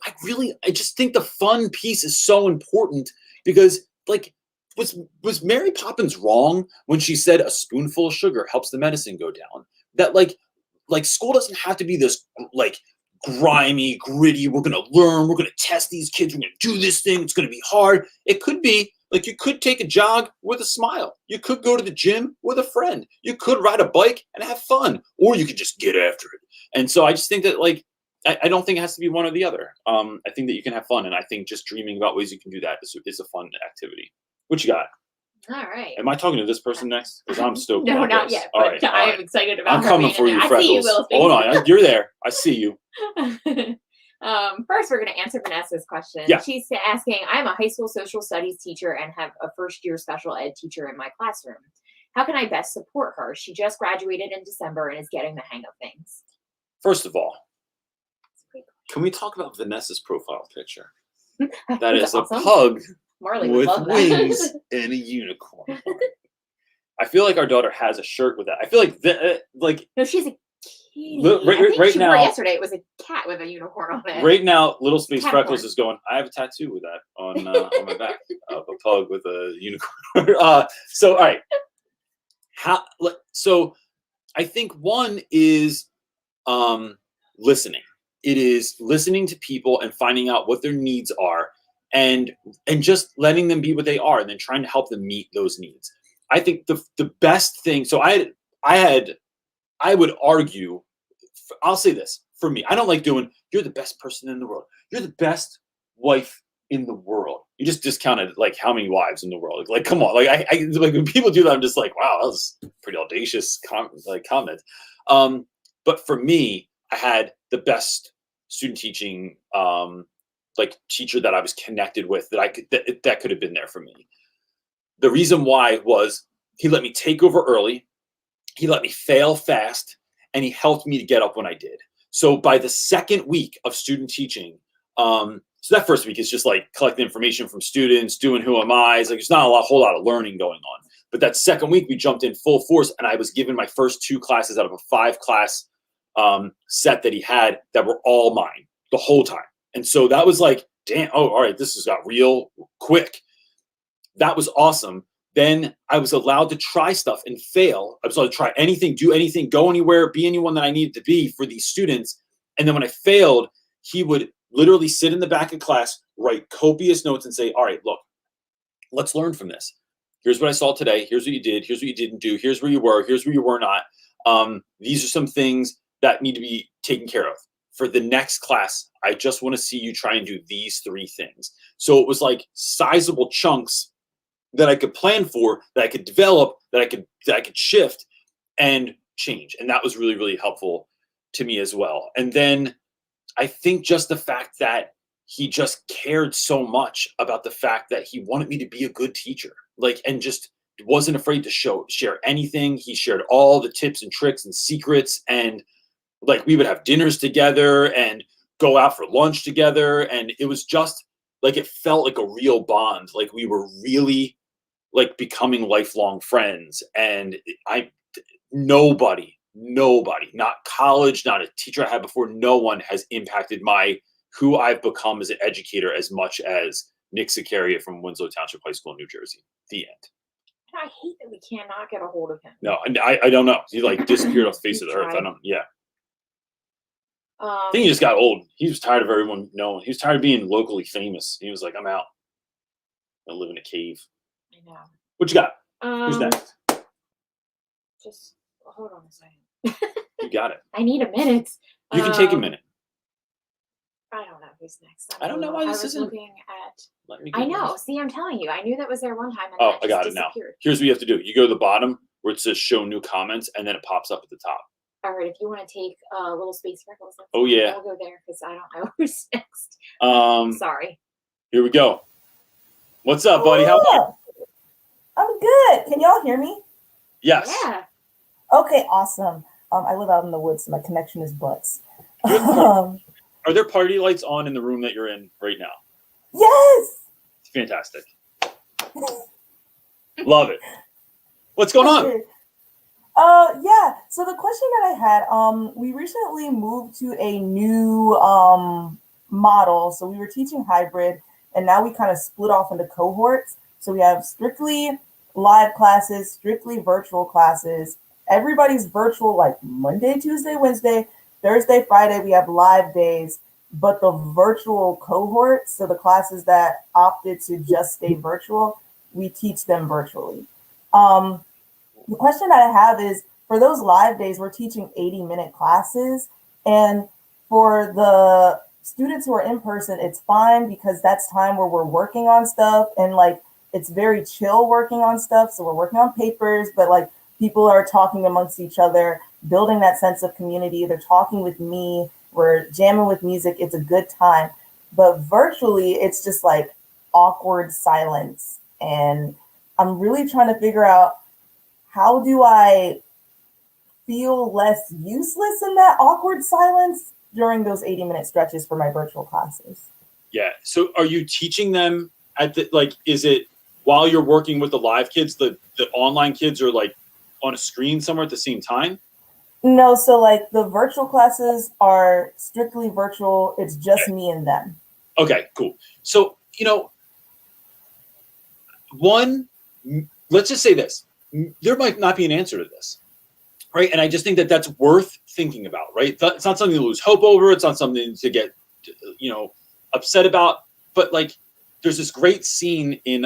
just think the fun piece is so important, because like, was Mary Poppins wrong when she said a spoonful of sugar helps the medicine go down? That like school doesn't have to be this like grimy, gritty, we're going to learn, we're going to test these kids, we're going to do this thing, it's going to be hard. It could be like, you could take a jog with a smile. You could go to the gym with a friend. You could ride a bike and have fun, or you could just get after it. And so I just think that like, I don't think it has to be one or the other. I think that you can have fun. And I think just dreaming about ways you can do that is a fun activity. What you got? All right. Am I talking to this person next? Because I'm stoked. No, not this. yet. All But right, I am excited about. I'm coming for you, Freckles. I see you, Will. Hold on, you're there. I see you. First, we're going to answer Vanessa's question. Yeah. She's asking, I'm a high school social studies teacher and have a first-year special ed teacher in my classroom. How can I best support her? She just graduated in December and is getting the hang of things. First of all, can we talk about Vanessa's profile picture? That is awesome. a pug Marley with would love wings that. and a unicorn. I feel like our daughter has a shirt with that. I feel like No, she's a kitty. Right- I think right she now- wore yesterday. It was a cat with a unicorn on it. right now, Little Space Cat Freckles porn. is going, I have a tattoo with that on my back of a pug with a unicorn. So, all right. So I think one is listening. It is listening to people and finding out what their needs are and just letting them be what they are and then trying to help them meet those needs. I think the best thing, so I would argue, I'll say this for me, I don't like doing, you're the best person in the world. You're the best wife in the world. You just discounted like how many wives in the world. Like, come on. Like I like when people do that, I'm just like, wow, that was a pretty audacious comment. But for me, I had the best student teaching like teacher that I was connected with that could have been there for me. The reason why was he let me take over early, he let me fail fast, and he helped me to get up when I did. So by the second week of student teaching, so that first week is just like collecting information from students, doing who am I. It's like there's not a whole lot of learning going on. But that second week we jumped in full force, and I was given my first 2 classes out of a 5-class set that he had that were all mine the whole time. And so that was like, damn, oh, all right, this has got real quick. That was awesome. Then I was allowed to try stuff and fail. I was allowed to try anything, do anything, go anywhere, be anyone that I needed to be for these students. And then when I failed, he would literally sit in the back of class, write copious notes and say, all right, look, let's learn from this. Here's what I saw today. Here's what you did. Here's what you didn't do. Here's where you were. Here's where you were not. These are some things that need to be taken care of. For the next class, I just want to see you try and do these 3 things. So it was like sizable chunks that I could plan for, that I could develop, that I could shift and change. And that was really, really helpful to me as well. And then I think just the fact that he just cared so much about the fact that he wanted me to be a good teacher, like, and just wasn't afraid to share anything. He shared all the tips and tricks and secrets, and like we would have dinners together and go out for lunch together. And it was just like, it felt like a real bond. Like we were really like becoming lifelong friends. And nobody, not college, not a teacher I had before, no one has impacted who I've become as an educator as much as Nick Sicaria from Winslow Township High School in New Jersey. The end. I hate that we cannot get a hold of him. No, and I don't know. He like disappeared off the face of the earth. I think he just got old. He was tired of everyone knowing. He was tired of being locally famous. He was like, I'm out. I live in a cave. I know. What you got? Who's next? Just hold on a second. You got it. I need a minute. You can take a minute. I don't know who's next. I don't know why this isn't. Looking at. Let me. I know. See, I'm telling you. I knew that was there one time. And Oh, I just got it now. disappeared. Here's what you have to do. You go to the bottom where it says show new comments, and then it pops up at the top. All right, if you want to take a little space freckles, Oh yeah, I'll go there because I don't know who's next. Sorry. Here we go. What's up, buddy? How are you? I'm good. Can y'all hear me? Yes. Yeah. Okay, awesome. I live out in the woods, so my connection is butts. Are there party lights on in the room that you're in right now? Yes. It's fantastic. Love it. What's going on? Yeah. So the question that I had, we recently moved to a new model. So we were teaching hybrid, and now we kind of split off into cohorts. So we have strictly live classes, strictly virtual classes. Everybody's virtual like Monday, Tuesday, Wednesday, Thursday, Friday. We have live days, but the virtual cohorts, so the classes that opted to just stay virtual, we teach them virtually. The question that I have is, for those live days, we're teaching 80-minute classes. And for the students who are in person, it's fine because that's time where we're working on stuff. And like, it's very chill working on stuff. So we're working on papers, but like people are talking amongst each other, building that sense of community. They're talking with me. we're jamming with music, it's a good time. But virtually, it's just like awkward silence. And I'm really trying to figure out, how do I feel less useless in that awkward silence during those 80-minute stretches for my virtual classes? Yeah. So are you teaching them at the, like, is it while you're working with the live kids, the online kids are like on a screen somewhere at the same time? No, so like the virtual classes are strictly virtual. It's just me and them. Okay, cool. So, you know, let's just say this. There might not be an answer to this, right? And I just think that that's worth thinking about, right? It's not something to lose hope over. It's not something to get, you know, upset about. But like, there's this great scene in,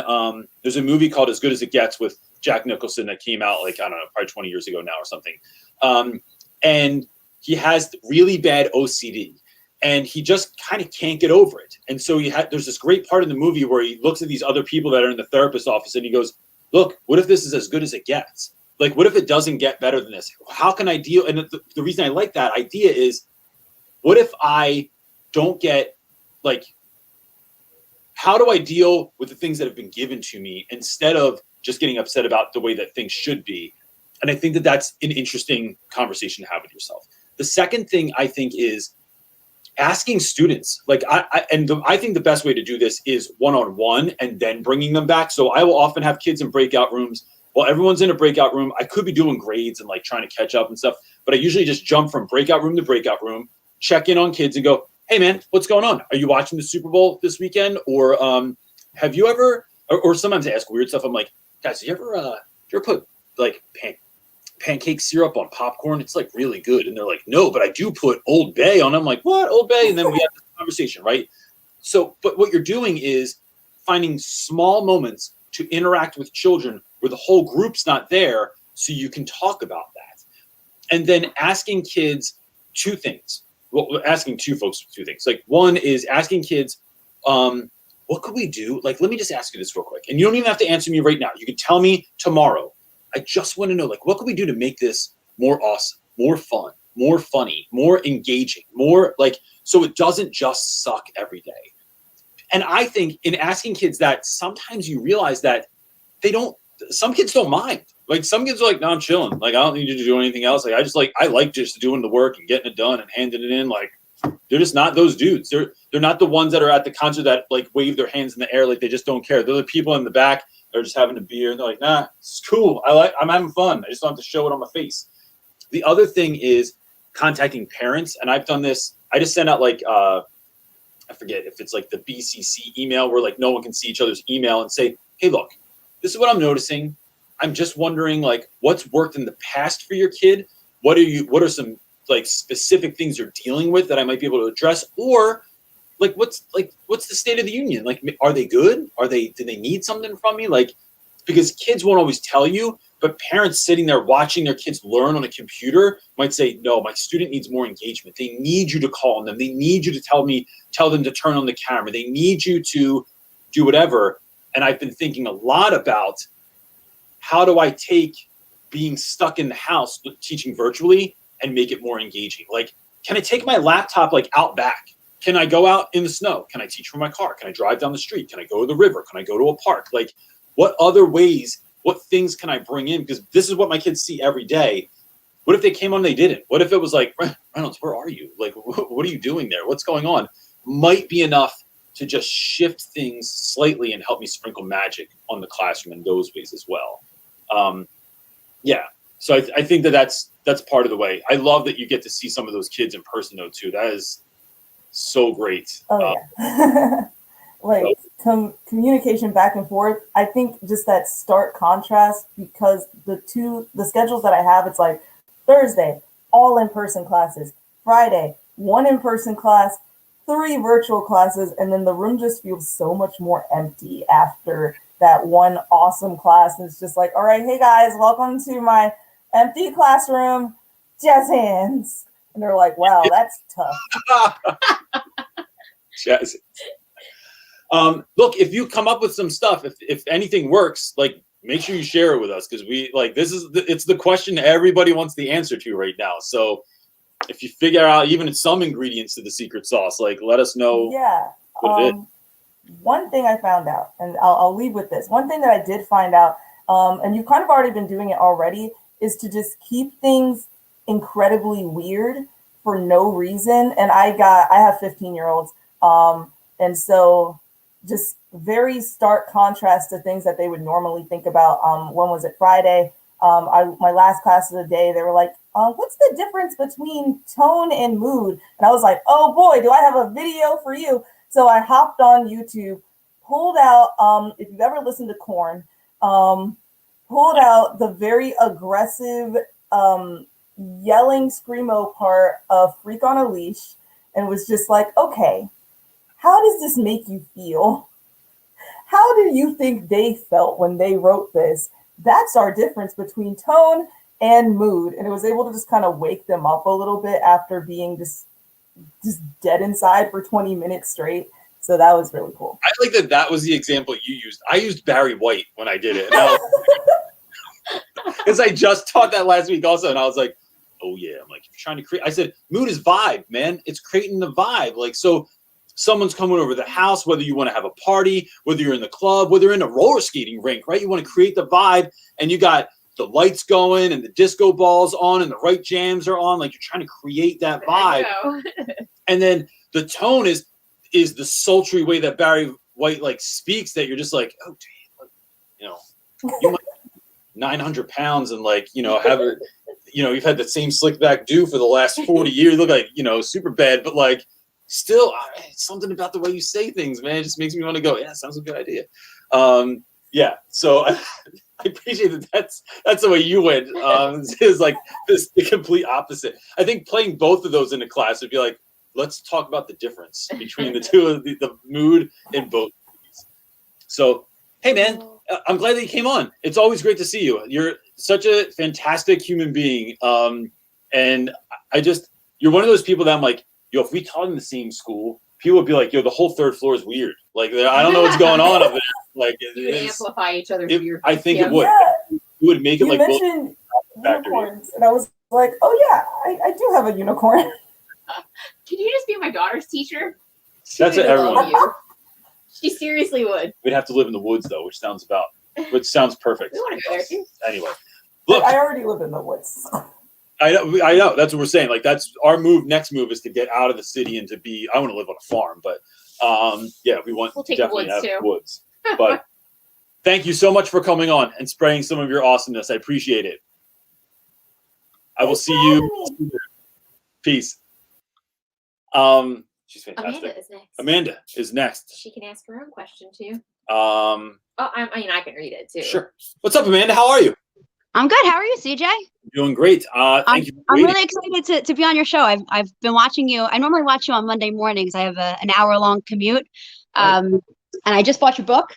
there's a movie called As Good as It Gets with Jack Nicholson that came out like, I don't know, probably 20 years ago now or something. And he has really bad OCD. And he just kind of can't get over it. And so there's this great part in the movie where he looks at these other people that are in the therapist's office and he goes, look, what if this is as good as it gets? Like, what if it doesn't get better than this? How can I deal? And the reason I like that idea is, what if I don't get, like, how do I deal with the things that have been given to me instead of just getting upset about the way that things should be? And I think that that's an interesting conversation to have with yourself. The second thing I think is asking students, like I think the best way to do this is one-on-one and then bringing them back. So I will often have kids in breakout rooms. While everyone's in a breakout room, I could be doing grades and like trying to catch up and stuff, but I usually just jump from breakout room to breakout room, check in on kids and go, hey man, what's going on? Are you watching the Super Bowl this weekend? Or have you ever, or sometimes I ask weird stuff. I'm like, guys, do you ever put like pancake syrup on popcorn? It's like really good. And they're like, no, but I do put Old Bay on. I'm like, what? Old Bay? And then we have this conversation, right? So, but what you're doing is finding small moments to interact with children where the whole group's not there, so you can talk about that. And then asking kids two things. Well, asking two folks two things. Like, one is asking kids, what could we do? Like, let me just ask you this real quick. And you don't even have to answer me right now. You can tell me tomorrow. I just want to know, like, what can we do to make this more awesome, more fun, more funny, more engaging, more like, so it doesn't just suck every day. And I think in asking kids that, sometimes you realize that some kids don't mind. Like, some kids are like, no, I'm chilling. Like, I don't need you to do anything else. Like, I like just doing the work and getting it done and handing it in. Like, they're just not those dudes. They're not the ones that are at the concert that like wave their hands in the air like they just don't care. They're the people in the back. They're just having a beer and they're like, nah, it's cool. I'm having fun. I just don't have to show it on my face. The other thing is contacting parents. And I've done this. I just send out like, I forget if it's like the BCC email where like no one can see each other's email, and say, hey, look, this is what I'm noticing. I'm just wondering, like, what's worked in the past for your kid? What are some like specific things you're dealing with that I might be able to address? Or like, what's the state of the union? Like, are they good? Do they need something from me? Like, because kids won't always tell you, but parents sitting there watching their kids learn on a computer might say, no, my student needs more engagement. They need you to call on them. They need you to tell them to turn on the camera. They need you to do whatever. And I've been thinking a lot about, how do I take being stuck in the house teaching virtually and make it more engaging? Like, can I take my laptop like out back? Can I go out in the snow? Can I teach from my car? Can I drive down the street? Can I go to the river? Can I go to a park? Like, what other ways, what things can I bring in? Because this is what my kids see every day. What if they came on and they didn't? What if it was like, Reynolds, where are you? Like, what are you doing there? What's going on? Might be enough to just shift things slightly and help me sprinkle magic on the classroom in those ways as well. Yeah. So I think that's part of the way. I love that you get to see some of those kids in person though too. That is so great. Oh yeah. Like communication back and forth. I think just that stark contrast, because the schedules that I have, it's like Thursday, all in-person classes, Friday, 1 in-person class, 3 virtual classes, and then the room just feels so much more empty after that one awesome class. And it's just like, all right, hey guys, welcome to my empty classroom, jazz hands. And they're like, wow, that's tough. Jazz. Look, if you come up with some stuff, if anything works, like, make sure you share it with us, because we like, it's the question everybody wants the answer to right now. So if you figure out even some ingredients to the secret sauce, like let us know. Yeah. What it is. One thing I found out, and I'll leave with this. One thing that I did find out, and you've kind of already been doing it already, is to just keep things incredibly weird for no reason. And I have 15-year-olds. And so just very stark contrast to things that they would normally think about. When was it? Friday. My last class of the day, they were like, what's the difference between tone and mood? And I was like, oh boy, do I have a video for you. So I hopped on YouTube, pulled out, if you've ever listened to Korn, pulled out the very aggressive yelling screamo part of Freak on a Leash, and was just like, okay, how does this make you feel? How do you think they felt when they wrote this? That's our difference between tone and mood. And it was able to just kind of wake them up a little bit after being just dead inside for 20 minutes straight. So that was really cool. I like that was the example you used. I used Barry White when I did it. Because I just taught that last week also. And I was like, oh yeah. I'm like, you're trying to create. I said, mood is vibe, man. It's creating the vibe. Like, so someone's coming over the house, whether you want to have a party, whether you're in the club, whether you're in a roller skating rink, right? You want to create the vibe, and you got the lights going and the disco balls on and the right jams are on. Like, you're trying to create that vibe. And then the tone is the sultry way that Barry White like speaks, that you're just like, oh, damn, you know, you might 900 pounds and like, you know, have it, you know, you've had the same slick back do for the last 40 years. You look like, you know, super bad, but like, still, it's something about the way you say things, man. It just makes me want to go, yeah, sounds a good idea. Yeah, so I appreciate that. That's the way you went. It's like the complete opposite. I think playing both of those in a class would be like, let's talk about the difference between the two of the mood in both movies. So, hey, man, I'm glad that you came on. It's always great to see you. You're such a fantastic human being. And you're one of those people that I'm like, yo, if we taught in the same school, people would be like, yo, the whole third floor is weird. Like, I don't know what's going on up there. Like, you would amplify each other's weird. I think it would. Yeah. It would make it you like mentioned unicorns, and I was like, oh yeah, I do have a unicorn. Can you just be my daughter's teacher? That's what everyone. She seriously would. We'd have to live in the woods though, which sounds perfect. We want to go there too. Anyway, look, I already live in the woods. I know. That's what we're saying. Like, that's our move. Next move is to get out of the city and to be. I want to live on a farm, but yeah, we'll definitely have woods. But thank you so much for coming on and spraying some of your awesomeness. I appreciate it. I will see you. Peace. She's fantastic. Amanda is next. She can ask her own question too. I can read it too. Sure. What's up, Amanda? How are you? I'm good. How are you, CJ? Doing great. Thank you. I'm really excited to be on your show. I've been watching you. I normally watch you on Monday mornings. I have an hour-long commute, and I just bought your book,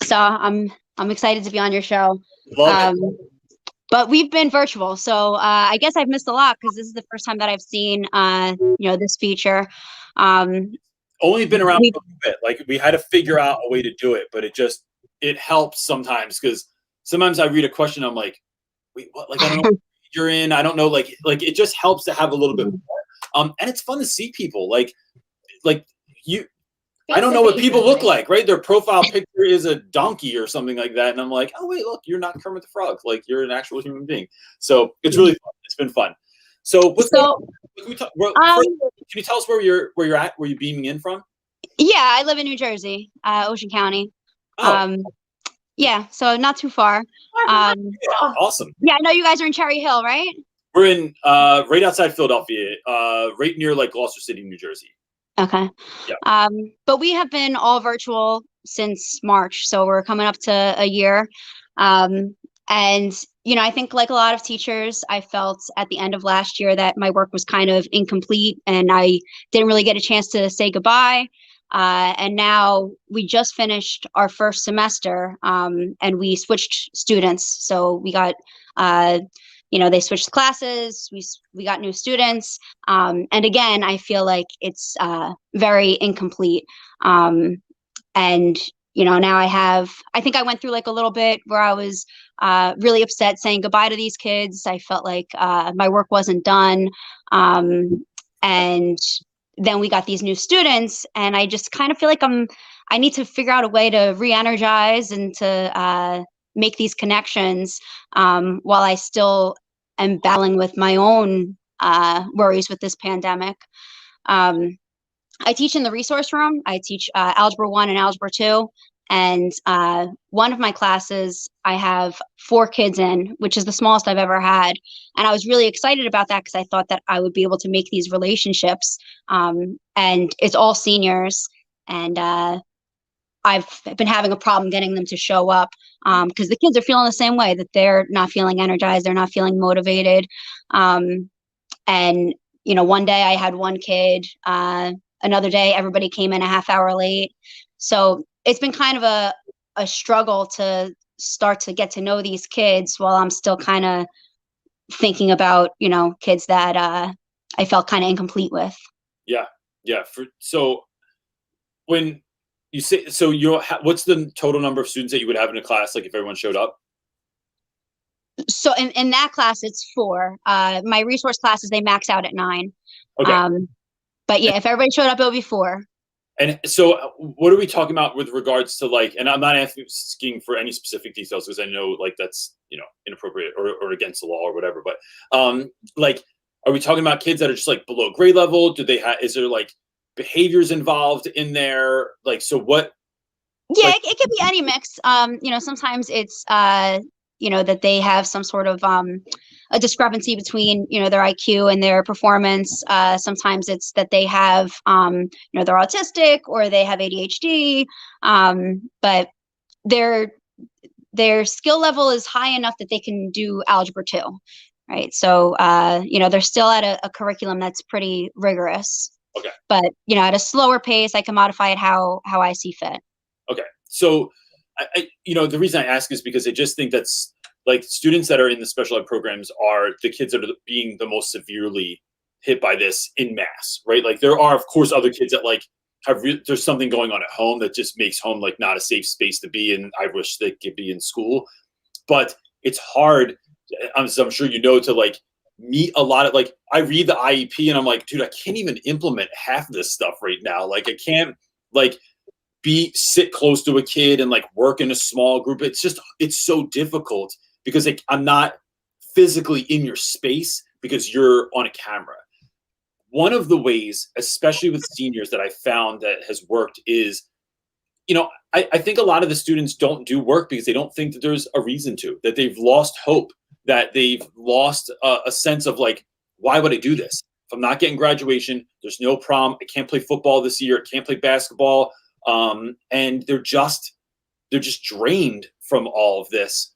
so I'm excited to be on your show. Love it. But we've been virtual, so I guess I've missed a lot because this is the first time that I've seen this feature. Only been around for a bit. Like, we had to figure out a way to do it, but it helps sometimes because sometimes I read a question, I'm like, wait, what? Like, I don't know what you're in. I don't know. Like it just helps to have a little bit more. And it's fun to see people. Like you. I don't know what people look like, right? Their profile picture is a donkey or something like that, and I'm like, oh wait, look, you're not Kermit the Frog. Like, you're an actual human being. So it's really fun. It's been fun. So can you tell us where you're at? Where you beaming in from? Yeah, I live in New Jersey, Ocean County. Oh. Yeah, so not too far. Awesome. Yeah, I know you guys are in Cherry Hill, right? We're in right outside Philadelphia, right near like Gloucester City, New Jersey. Okay. Yeah. But we have been all virtual since March, so we're coming up to a year. And I think like a lot of teachers, I felt at the end of last year that my work was kind of incomplete and I didn't really get a chance to say goodbye. And now we just finished our first semester, and we switched students. So we got, they switched classes. We got new students. And again, I feel like it's very incomplete. And now I think I went through like a little bit where I was really upset saying goodbye to these kids. I felt like my work wasn't done. And then we got these new students, and I just kind of feel like I need to figure out a way to re-energize and to make these connections while I still am battling with my own worries with this pandemic. I teach in the resource room. I teach Algebra 1 and Algebra 2. And one of my classes, I have 4 kids in, which is the smallest I've ever had. And I was really excited about that because I thought that I would be able to make these relationships. And it's all seniors. And I've been having a problem getting them to show up because the kids are feeling the same way, that they're not feeling energized. They're not feeling motivated. And, one day I had 1 kid. Another day, everybody came in a half hour late. So it's been kind of a struggle to start to get to know these kids while I'm still kind of thinking about, kids that I felt kind of incomplete with. Yeah. So when you say, what's the total number of students that you would have in a class, like if everyone showed up? So in that class, it's 4. My resource classes, they max out at 9. Okay. But yeah, if everybody showed up, it would be 4. And so what are we talking about with regards to like, and I'm not asking for any specific details because I know like that's, inappropriate or against the law or whatever. But like, are we talking about kids that are just like below grade level? Do they have, is there like behaviors involved in there? Like, so what? Yeah, like, it could be any mix. Sometimes it's, that they have some sort of a discrepancy between, their IQ and their performance. Sometimes it's that they have, they're autistic or they have ADHD, but their skill level is high enough that they can do Algebra 2, right? So, they're still at a curriculum that's pretty rigorous. Okay. But, at a slower pace, I can modify it how I see fit. Okay. So, the reason I ask is because I just think that's like students that are in the special ed programs are the kids that are being the most severely hit by this in mass, right? Like there are, of course, other kids that like there's something going on at home that just makes home like not a safe space to be in. I wish they could be in school, but it's hard. I'm sure to like meet a lot of like, I read the IEP and I'm like, dude, I can't even implement half of this stuff right now. Like I can't like sit close to a kid and like work in a small group. It's so difficult because like I'm not physically in your space because you're on a camera. One of the ways, especially with seniors, that I found that has worked is, I think a lot of the students don't do work because they don't think that there's a reason to, that they've lost hope, that they've lost a sense of like, why would I do this? If I'm not getting graduation, there's no prom, I can't play football this year, I can't play basketball. And they're just drained from all of this.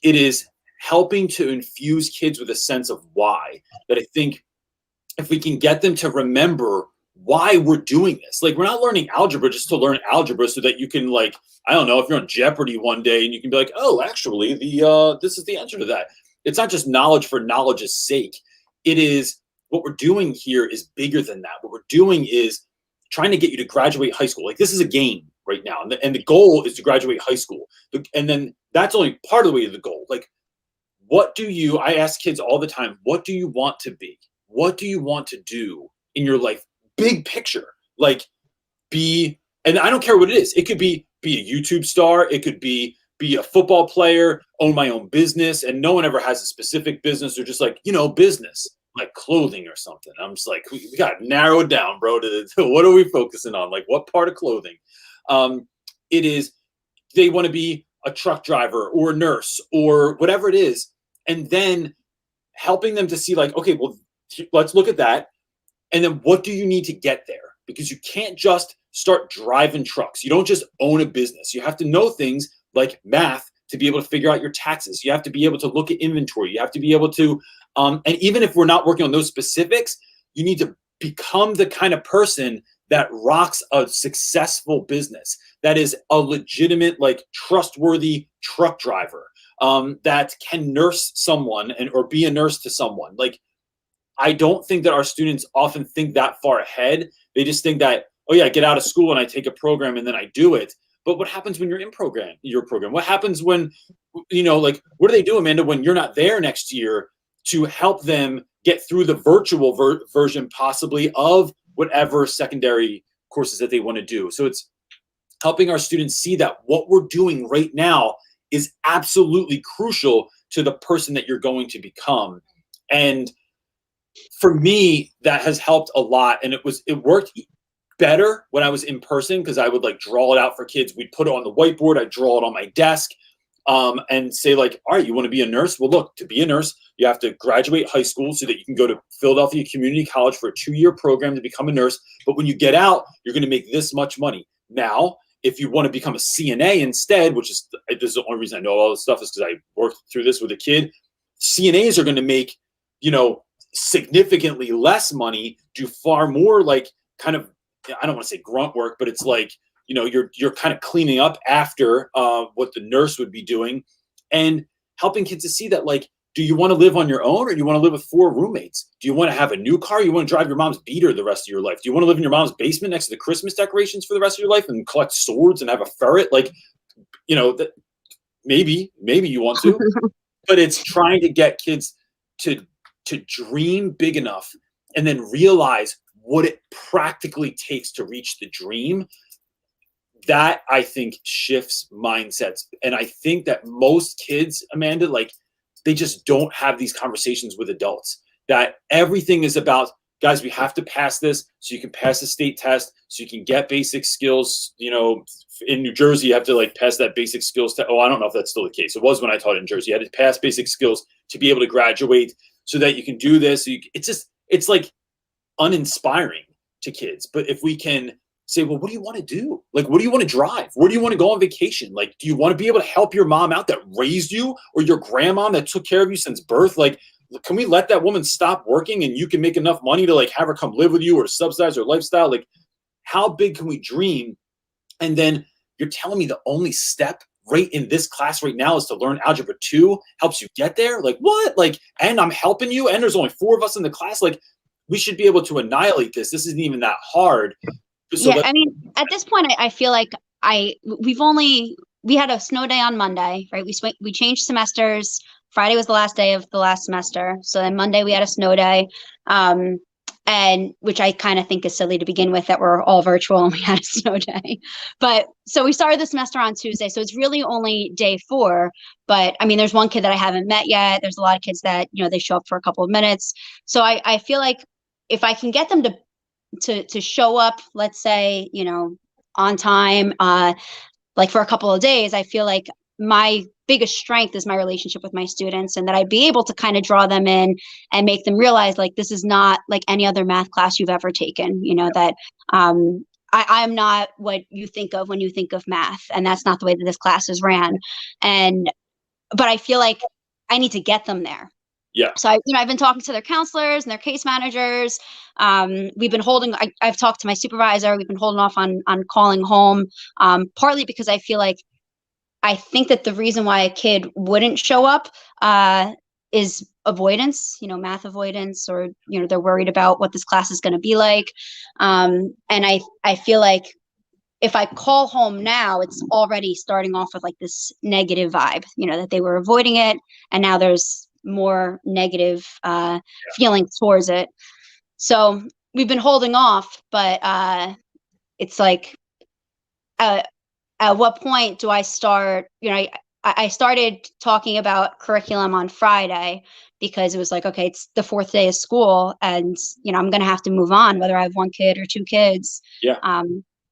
It is helping to infuse kids with a sense of why, that I think if we can get them to remember why we're doing this, like we're not learning algebra just to learn algebra so that you can like, I don't know, if you're on Jeopardy one day and you can be like, oh, actually this is the answer to that. It's not just knowledge for knowledge's sake. It is what we're doing here is bigger than that. What we're doing is trying to get you to graduate high school. Like this is a game right now. And the goal is to graduate high school. And then that's only part of the way to the goal. Like, I ask kids all the time, what do you want to be? What do you want to do in your life? Big picture, like and I don't care what it is. It could be a YouTube star. It could be a football player, own my own business. And no one ever has a specific business. They're just like, business. Like clothing or something. I'm just like, we got to narrow it down, bro, to what are we focusing on? Like what part of clothing? It is, they want to be a truck driver or a nurse or whatever it is. And then helping them to see like, okay, well, let's look at that. And then what do you need to get there? Because you can't just start driving trucks. You don't just own a business. You have to know things like math to be able to figure out your taxes. You have to be able to look at inventory. You have to be able to, and even if we're not working on those specifics, you need to become the kind of person that rocks a successful business, that is a legitimate, like trustworthy truck driver, that can nurse someone or be a nurse to someone. Like, I don't think that our students often think that far ahead. They just think that, oh yeah, I get out of school and I take a program and then I do it. But what happens when you're in your program? What happens when, like, what do they do, Amanda, when you're not there next year to help them get through the virtual version possibly of whatever secondary courses that they want to do? So it's helping our students see that what we're doing right now is absolutely crucial to the person that you're going to become. And for me, that has helped a lot. And it worked better when I was in person, because I would like draw it out for kids. We'd put it on the whiteboard. I'd draw it on my desk, and say like, all right, you want to be a nurse? Well, look, to be a nurse, you have to graduate high school so that you can go to Philadelphia Community College for a 2-year program to become a nurse. But when you get out, you're going to make this much money. Now, if you want to become a CNA instead, which is this is the only reason I know all this stuff is because I worked through this with a kid. CNAs are going to make, significantly less money, do far more like kind of, I don't want to say grunt work, but it's like, you're kind of cleaning up after what the nurse would be doing, and helping kids to see that, like, do you want to live on your own, or do you want to live with 4 roommates? Do you want to have a new car? You want to drive your mom's beater the rest of your life? Do you want to live in your mom's basement next to the Christmas decorations for the rest of your life and collect swords and have a ferret? Like, that maybe you want to, but it's trying to get kids to dream big enough and then realize what it practically takes to reach the dream. That, I think, shifts mindsets. And I think that most kids, Amanda, like, they just don't have these conversations with adults, that everything is about, guys, we have to pass this so you can pass the state test, so you can get basic skills. In New Jersey, you have to like pass that basic skills test. Oh, I don't know if that's still the case. It was when I taught in Jersey. You had to pass basic skills to be able to graduate so that you can do this. It's like uninspiring to kids. But if we can say, well, what do you want to do? Like, what do you want to drive? Where do you want to go on vacation? Like, do you want to be able to help your mom out that raised you, or your grandma that took care of you since birth? Like, can we let that woman stop working and you can make enough money to like have her come live with you or subsidize her lifestyle? Like, how big can we dream? And then you're telling me the only step right in this class right now is to learn algebra 2 helps you get there? Like, what? Like, and I'm helping you, and there's only 4 of us in the class. Like, we should be able to annihilate this. This isn't even that hard. So yeah, I mean, at this point, I feel like we had a snow day on Monday, right? We changed semesters. Friday was the last day of the last semester. So then Monday we had a snow day, and which I kind of think is silly to begin with, that we're all virtual and we had a snow day. But so we started the semester on Tuesday. So it's really only day 4. But I mean, there's one kid that I haven't met yet. There's a lot of kids that, they show up for a couple of minutes. So I feel like if I can get them to show up, let's say, on time, like for a couple of days, I feel like my biggest strength is my relationship with my students, and that I'd be able to kind of draw them in and make them realize, like, this is not like any other math class you've ever taken, that I'm not what you think of when you think of math, and that's not the way that this class is ran. But I feel like I need to get them there. Yeah. So I've been talking to their counselors and their case managers. We've been I've talked to my supervisor. We've been holding off on calling home, partly because I think that the reason why a kid wouldn't show up is avoidance, math avoidance, or, they're worried about what this class is going to be like. And I feel like if I call home now, it's already starting off with like this negative vibe, that they were avoiding it, and now there's more negative feelings towards it. So we've been holding off, but it's like, at what point do I start? I started talking about curriculum on Friday, because it was like, okay, it's the 4th day of school, and I'm going to have to move on, whether I have 1 kid or 2 kids. Yeah.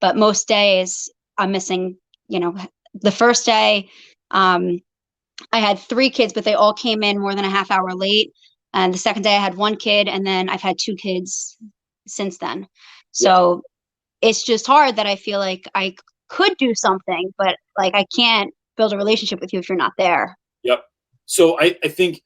But most days I'm missing. The first day, I had 3 kids, but they all came in more than a half hour late. And the second day I had 1 kid, and then I've had 2 kids since then. So it's just hard that I feel like I could do something, but like, I can't build a relationship with you if you're not there. Yep. So I think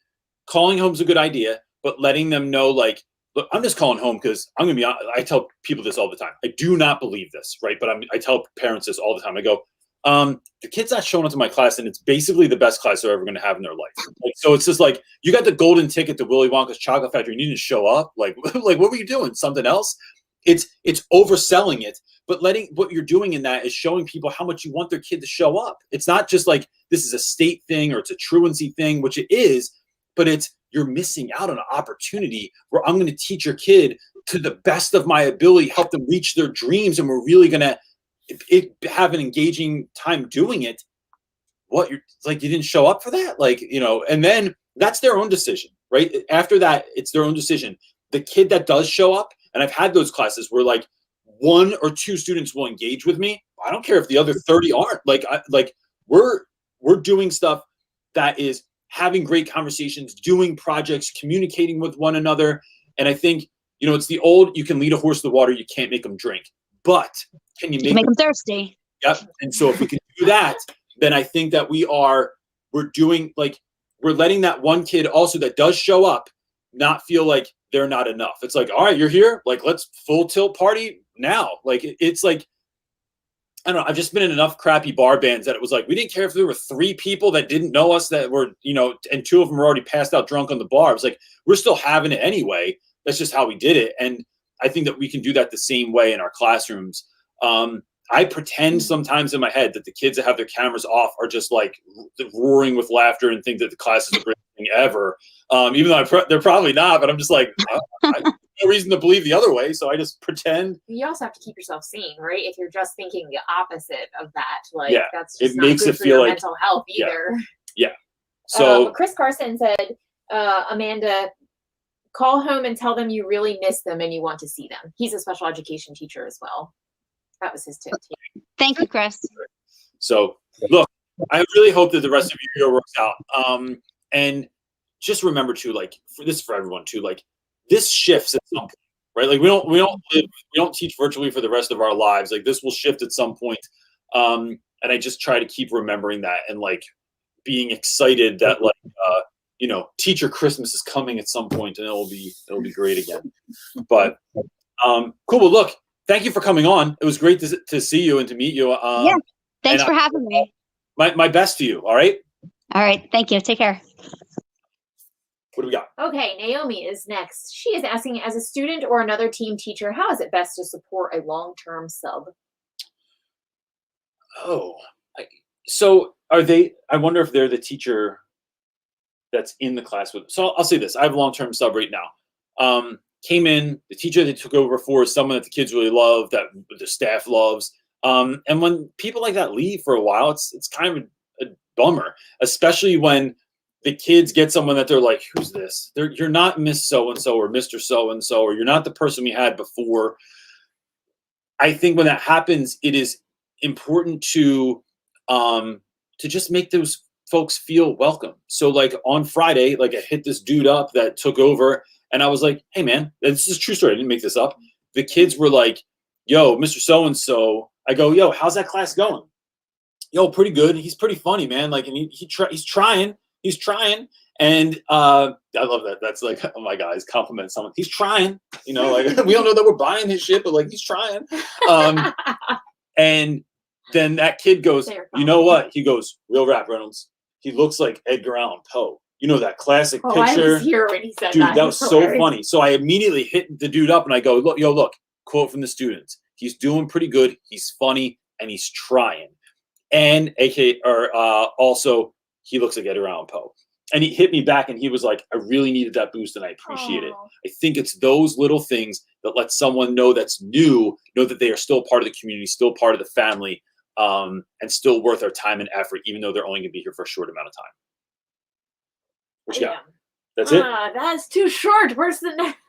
calling home's a good idea, but letting them know, like, look, I'm just calling home because I'm going to be honest. I tell people this all the time. I do not believe this, right? But I tell parents this all the time. I go, the kid's not showing up to my class, and it's basically the best class they're ever going to have in their life. Like, so it's just like, you got the golden ticket to Willy Wonka's chocolate factory, you need to show up. Like, what were you doing? Something else? It's overselling it, but what you're doing in that is showing people how much you want their kid to show up. It's not just like this is a state thing or it's a truancy thing, which it is, but you're missing out on an opportunity where I'm going to teach your kid to the best of my ability, help them reach their dreams, and we're really going to have an engaging time doing it. What, you're like, you didn't show up for that? Like, and then that's their own decision, right? After that, it's their own decision. The kid that does show up, and I've had those classes where like 1 or 2 students will engage with me. I don't care if the other 30 aren't. We're doing stuff that is having great conversations, doing projects, communicating with one another. And I think, it's the old, you can lead a horse to the water, you can't make them drink. But can you make them thirsty? Yep. And so if we can do that, then I think that we're doing, like, we're letting that one kid also that does show up not feel like they're not enough. It's like, all right, you're here. Like, let's full tilt party now. Like, it's like, I don't know. I've just been in enough crappy bar bands that it was like, we didn't care if there were 3 people that didn't know us that were, and 2 of them were already passed out drunk on the bar. It was like, we're still having it anyway. That's just how we did it. And I think that we can do that the same way in our classrooms. I pretend sometimes in my head that the kids that have their cameras off are just like roaring with laughter and think that the class is the greatest thing ever. Even though they're probably not, but I'm just like, I have no reason to believe the other way. So I just pretend. You also have to keep yourself sane, right? If you're just thinking the opposite of that, that's just it makes not good it for feel your like mental health either. Yeah. So Chris Carson said, Amanda, call home and tell them you really miss them and you want to see them. He's a special education teacher as well. That was his tip too. Thank you, Chris. So look, I really hope that the rest of your year works out. And just remember too, like, for everyone too, like, this shifts at some point, right? Like, we don't teach virtually for the rest of our lives. Like, this will shift at some point. And I just try to keep remembering that and like being excited that like teacher Christmas is coming at some point and it'll be great again. But cool. Well, look, thank you for coming on. It was great to see you and to meet you. Yeah. Thanks for having me. My best to you. All right. All right. Thank you. Take care. What do we got? Okay, Naomi is next. She is asking, as a student or another team teacher, how is it best to support a long-term sub? Oh, so are they? I wonder if they're the teacher that's in the class with. So I'll say this: I have a long-term sub right now. Came in, the teacher they took over for is someone that the kids really love, that the staff loves. And when people like that leave for a while, it's kind of a bummer, especially when the kids get someone that they're like, who's this? You're not Miss So-and-so or Mr. So-and-so, or you're not the person we had before. I think when that happens, it is important to just make those folks feel welcome. So like on Friday, like I hit this dude up that took over and I was like, hey man, this is a true story. I didn't make this up. The kids were like, yo, Mr. So-and-so. I go, yo, how's that class going? Yo, pretty good. He's pretty funny, man. Like, and he's trying. And I love that. That's like, oh my God, he's complimenting someone. He's trying, like we don't know that we're buying his shit, but like he's trying. And then that kid goes, you know what? He goes, real Rap Reynolds. He looks like Edgar Allan Poe. You know, that classic picture. I was here when he said dude, that. That was so funny. So I immediately hit the dude up and I go, look, quote from the students. He's doing pretty good. He's funny and he's trying. And also he looks like Edgar Allan Poe. And he hit me back and he was like, I really needed that boost and I appreciate it. I think it's those little things that let someone know that's new, know that they are still part of the community, still part of the family, and still worth our time and effort, even though they're only going to be here for a short amount of time. What you got? That's it? That's too short. Where's the next?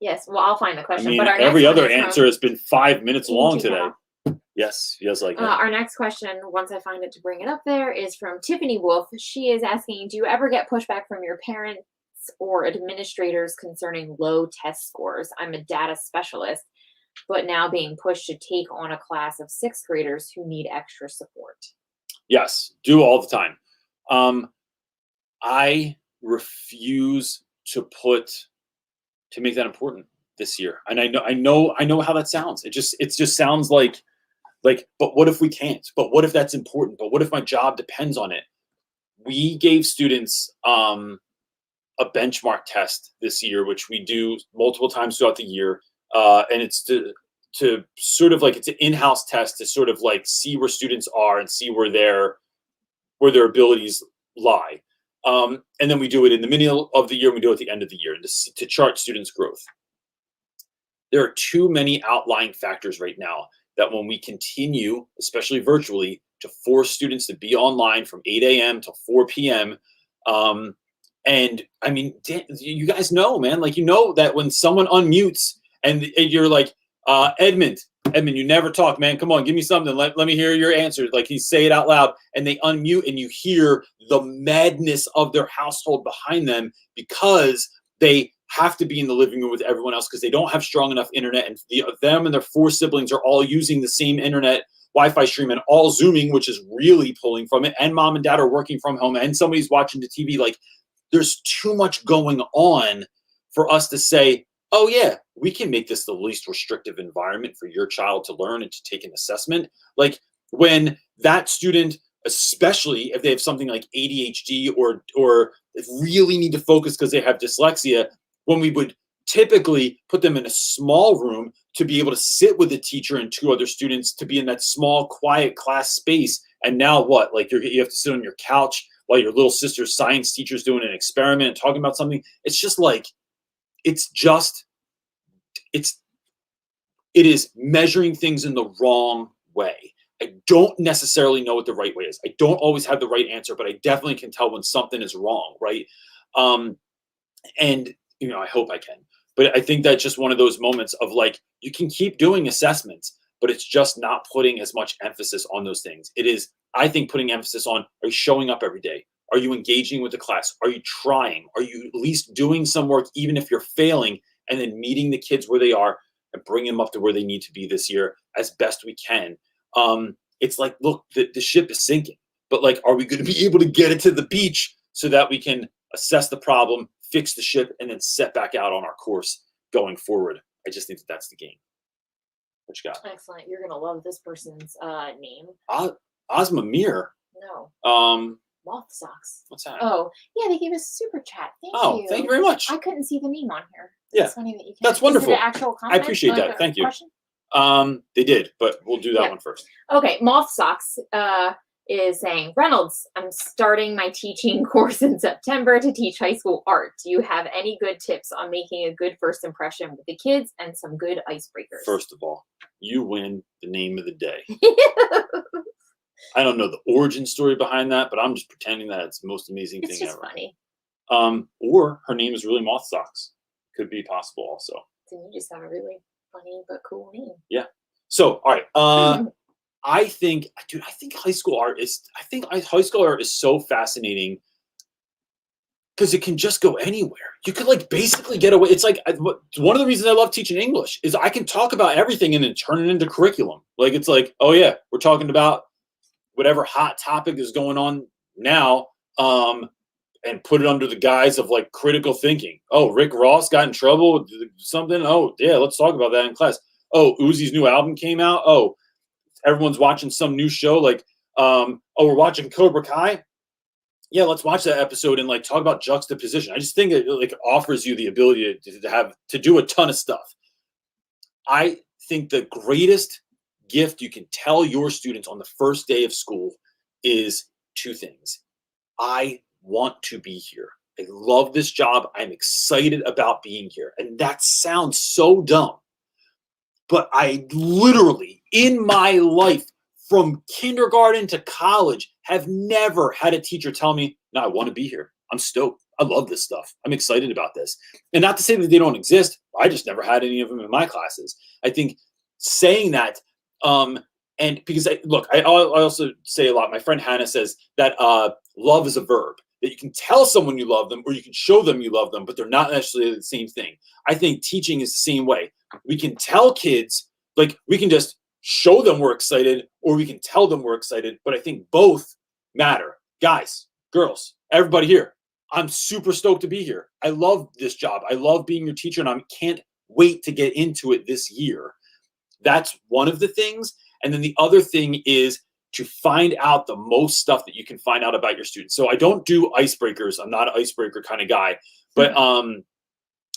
Yes, well, I'll find the question. I mean, but our every next other one is answer has been 5 minutes long Team today. Team Yes, like that. Our next question, once I find it to bring it up there, is from Tiffany Wolf. She is asking, do you ever get pushback from your parents or administrators concerning low test scores? I'm a data specialist, but now being pushed to take on a class of 6th graders who need extra support. Yes, do all the time. I refuse to make that important this year. And I know how that sounds. It just sounds like, but what if we can't? But what if that's important? But what if my job depends on it? We gave students a benchmark test this year, which we do multiple times throughout the year. And it's to sort of like, it's an in-house test to sort of like see where students are and see where their abilities lie. And then we do it in the middle of the year, and we do it at the end of the year to chart students' growth. There are too many outlying factors right now that when we continue, especially virtually, to force students to be online from 8 a.m. to 4 p.m. And I mean, you guys know, man, like, you know that when someone unmutes and you're like, Edmund, you never talk, man. Come on, give me something. Let me hear your answer. Like, you say it out loud, and they unmute, and you hear the madness of their household behind them because they have to be in the living room with everyone else because they don't have strong enough internet, and them and their 4 siblings are all using the same internet Wi-Fi stream and all Zooming, which is really pulling from it, and mom and dad are working from home, and somebody's watching the TV. Like, there's too much going on for us to say, oh yeah, we can make this the least restrictive environment for your child to learn and to take an assessment. Like, when that student, especially if they have something like ADHD or really need to focus because they have dyslexia, when we would typically put them in a small room to be able to sit with the teacher and 2 other students, to be in that small, quiet class space. And now what? Like, you have to sit on your couch while your little sister's science teacher's doing an experiment and talking about something. It's just like, it is measuring things in the wrong way. I don't necessarily know what the right way is. I don't always have the right answer, but I definitely can tell when something is wrong, right? And, you know, I hope I can. But I think that's just one of those moments of like, you can keep doing assessments, but it's just not putting as much emphasis on those things. It is, I think, putting emphasis on, are you showing up every day? Are you engaging with the class? Are you trying? Are you at least doing some work, even if you're failing, and then meeting the kids where they are and bringing them up to where they need to be this year as best we can? It's like, look, the ship is sinking, but like, are we going to be able to get it to the beach so that we can assess the problem, fix the ship, and then set back out on our course going forward? I just think that that's the game. What you got? Excellent. You're gonna love this person's name. Ozma Mir. No. Moth socks. What's that? Oh, yeah, they gave us a super chat. Thank you. Thank you very much. I couldn't see the name on here. Yeah. It's funny that you can. That's wonderful. Is it an actual comment? I appreciate that. Thank you. Question? They did, but we'll do that one first. Okay, Moth Socks is saying, Reynolds, I'm starting my teaching course in September to teach high school art. Do you have any good tips on making a good first impression with the kids and some good icebreakers? First of all, you win the name of the day. I don't know the origin story behind that, but I'm just pretending that it's the most amazing thing ever. It's just funny. Or her name is really Moth Socks. Could be possible also. Then you just have a really funny but cool name. Yeah. So, all right. I think high school art is so fascinating because it can just go anywhere. You could like basically get away. It's like one of the reasons I love teaching English is I can talk about everything and then turn it into curriculum. Like, it's like, oh yeah, we're talking about whatever hot topic is going on now, and put it under the guise of like critical thinking. Oh, Rick Ross got in trouble with something. Oh yeah, let's talk about that in class. Oh, Uzi's new album came out. Oh, everyone's watching some new show. Like, oh, we're watching Cobra Kai. Yeah, let's watch that episode and like talk about juxtaposition. I just think it like offers you the ability to do a ton of stuff. I think the greatest gift you can tell your students on the first day of school is 2 things. I want to be here. I love this job. I'm excited about being here. And that sounds so dumb, but I literally in my life from kindergarten to college have never had a teacher tell me, no, I want to be here. I'm stoked. I love this stuff. I'm excited about this. And not to say that they don't exist. I just never had any of them in my classes. I think saying that, and because I also say a lot, my friend Hannah says that love is a verb, that you can tell someone you love them or you can show them you love them, but they're not necessarily the same thing. I think teaching is the same way. We can tell kids, like we can just show them we're excited or we can tell them we're excited, but I think both matter. Guys, girls, everybody here, I'm super stoked to be here. I love this job. I love being your teacher and I can't wait to get into it this year. That's one of the things. And then the other thing is to find out the most stuff that you can find out about your students. So I don't do icebreakers. I'm not an icebreaker kind of guy, but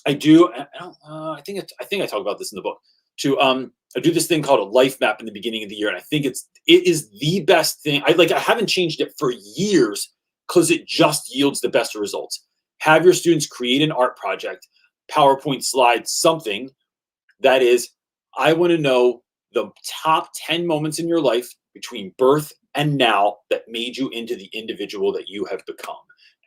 I do. I think I talk about this in the book. to I do this thing called a life map in the beginning of the year, and I think it is the best thing. I haven't changed it for years because it just yields the best results. Have your students create an art project, PowerPoint slide, something that is, I want to know the top 10 moments in your life between birth and now that made you into the individual that you have become.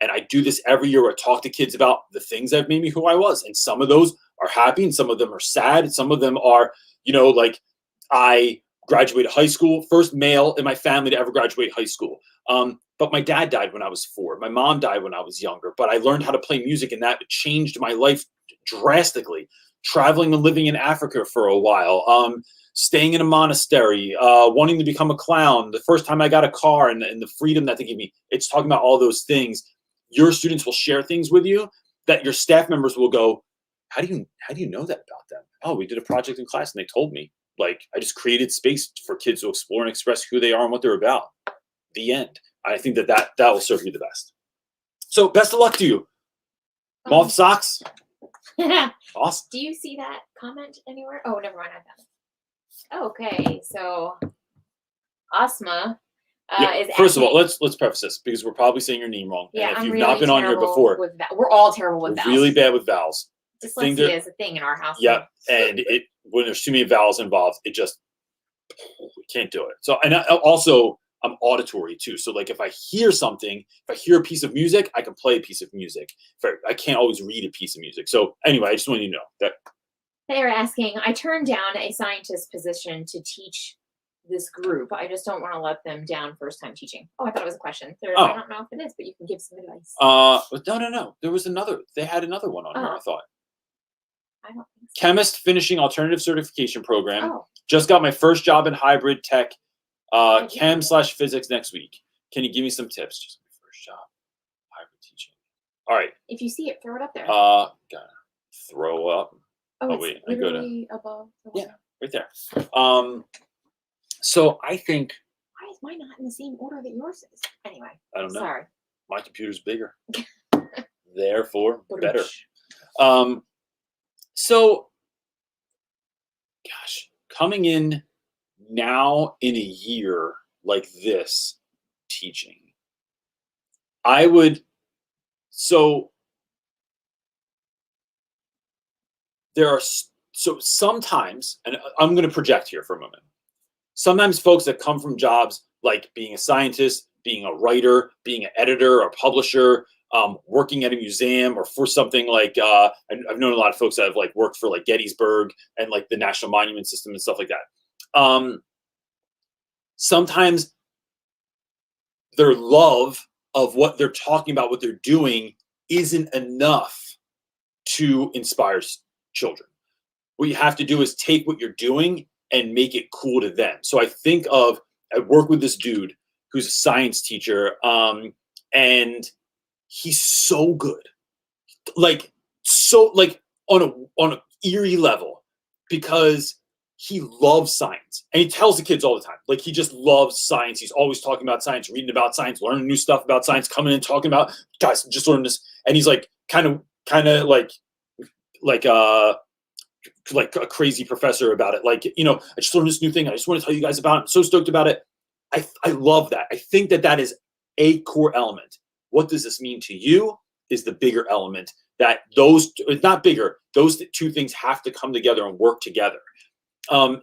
And I do this every year where I talk to kids about the things that have made me who I was. And some of those are happy and some of them are sad. And some of them are, like I graduated high school, first male in my family to ever graduate high school. But my dad died when I was 4. My mom died when I was younger, but I learned how to play music and that changed my life drastically. Traveling and living in Africa for a while, staying in a monastery, wanting to become a clown, the first time I got a car and the freedom that they give me. It's talking about all those things. Your students will share things with you that your staff members will go, how do you know that about them? Oh, we did a project in class and they told me. Like, I just created space for kids to explore and express who they are and what they're about. The end. I think that will serve you the best. So best of luck to you. Moth socks. Awesome. Do you see that comment anywhere? Oh, never mind. I found it. Okay, so Asma is first of all, let's preface this because we're probably saying your name wrong. Yeah, and if I'm you've really not been on here before, we're all terrible with vowels. Really bad with vowels. Dyslexia is a thing in our house. Yeah, and when there's too many vowels involved, we can't do it. So, and I'm auditory too. So like if I hear something, if I hear a piece of music, I can play a piece of music. I can't always read a piece of music. So anyway, I just want you to know that. They are asking, I turned down a scientist position to teach this group. I just don't want to let them down first time teaching. Oh, I thought it was a question. I don't know if it is, but you can give some advice. No. There was they had another one on here, I thought. I don't think so. Chemist finishing alternative certification program. Oh. Just got my first job in hybrid tech, chem/physics next week. Can you give me some tips? Just my first job, hybrid teaching. All right. If you see it, throw it up there. Gotta throw up. Oh, wait, it's literally above. Yeah, right there. So I think. Why is mine not in the same order that yours is? Anyway. I don't know. Sorry. My computer's bigger. Therefore, better. So, gosh, coming in now in a year like this teaching, sometimes, and I'm going to project here for a moment. Sometimes folks that come from jobs like being a scientist, being a writer, being an editor or publisher, working at a museum or for something like I've known a lot of folks that have like worked for like Gettysburg and like the National Monument System and stuff like that. Sometimes their love of what they're talking about, what they're doing, isn't enough to inspire children. What you have to do is take what you're doing and make it cool to them. So I work with this dude who's a science teacher, and he's so good, like on a eerie level, because he loves science and he tells the kids all the time, like he just loves science. He's always talking about science, reading about science, learning new stuff about science, coming in talking about, guys, just learn this. And he's like kind of like a crazy professor about it. Like, I just learned this new thing. I just want to tell you guys about it. I'm so stoked about it. I love that. I think that is a core element. What does this mean to you is the bigger element, that it's not bigger. Those two things have to come together and work together.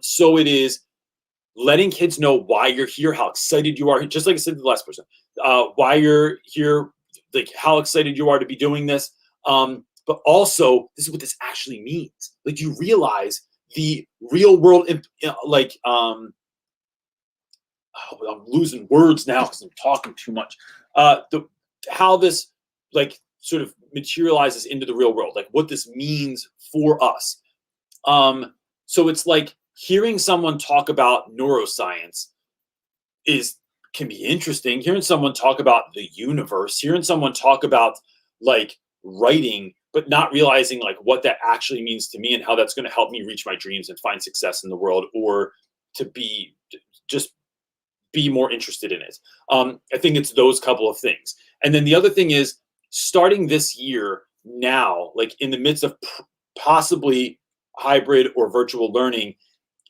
So it is letting kids know why you're here, how excited you are, just like I said to the last person, why you're here, like how excited you are to be doing this. But also, this is what this actually means. Like, you realize the real world, I'm losing words now because I'm talking too much. How this like sort of materializes into the real world, like what this means for us. So it's like hearing someone talk about neuroscience can be interesting. Hearing someone talk about the universe, hearing someone talk about like writing, but not realizing like what that actually means to me and how that's going to help me reach my dreams and find success in the world, or to be more interested in it. I think it's those couple of things. And then the other thing is starting this year now, like in the midst of possibly hybrid or virtual learning,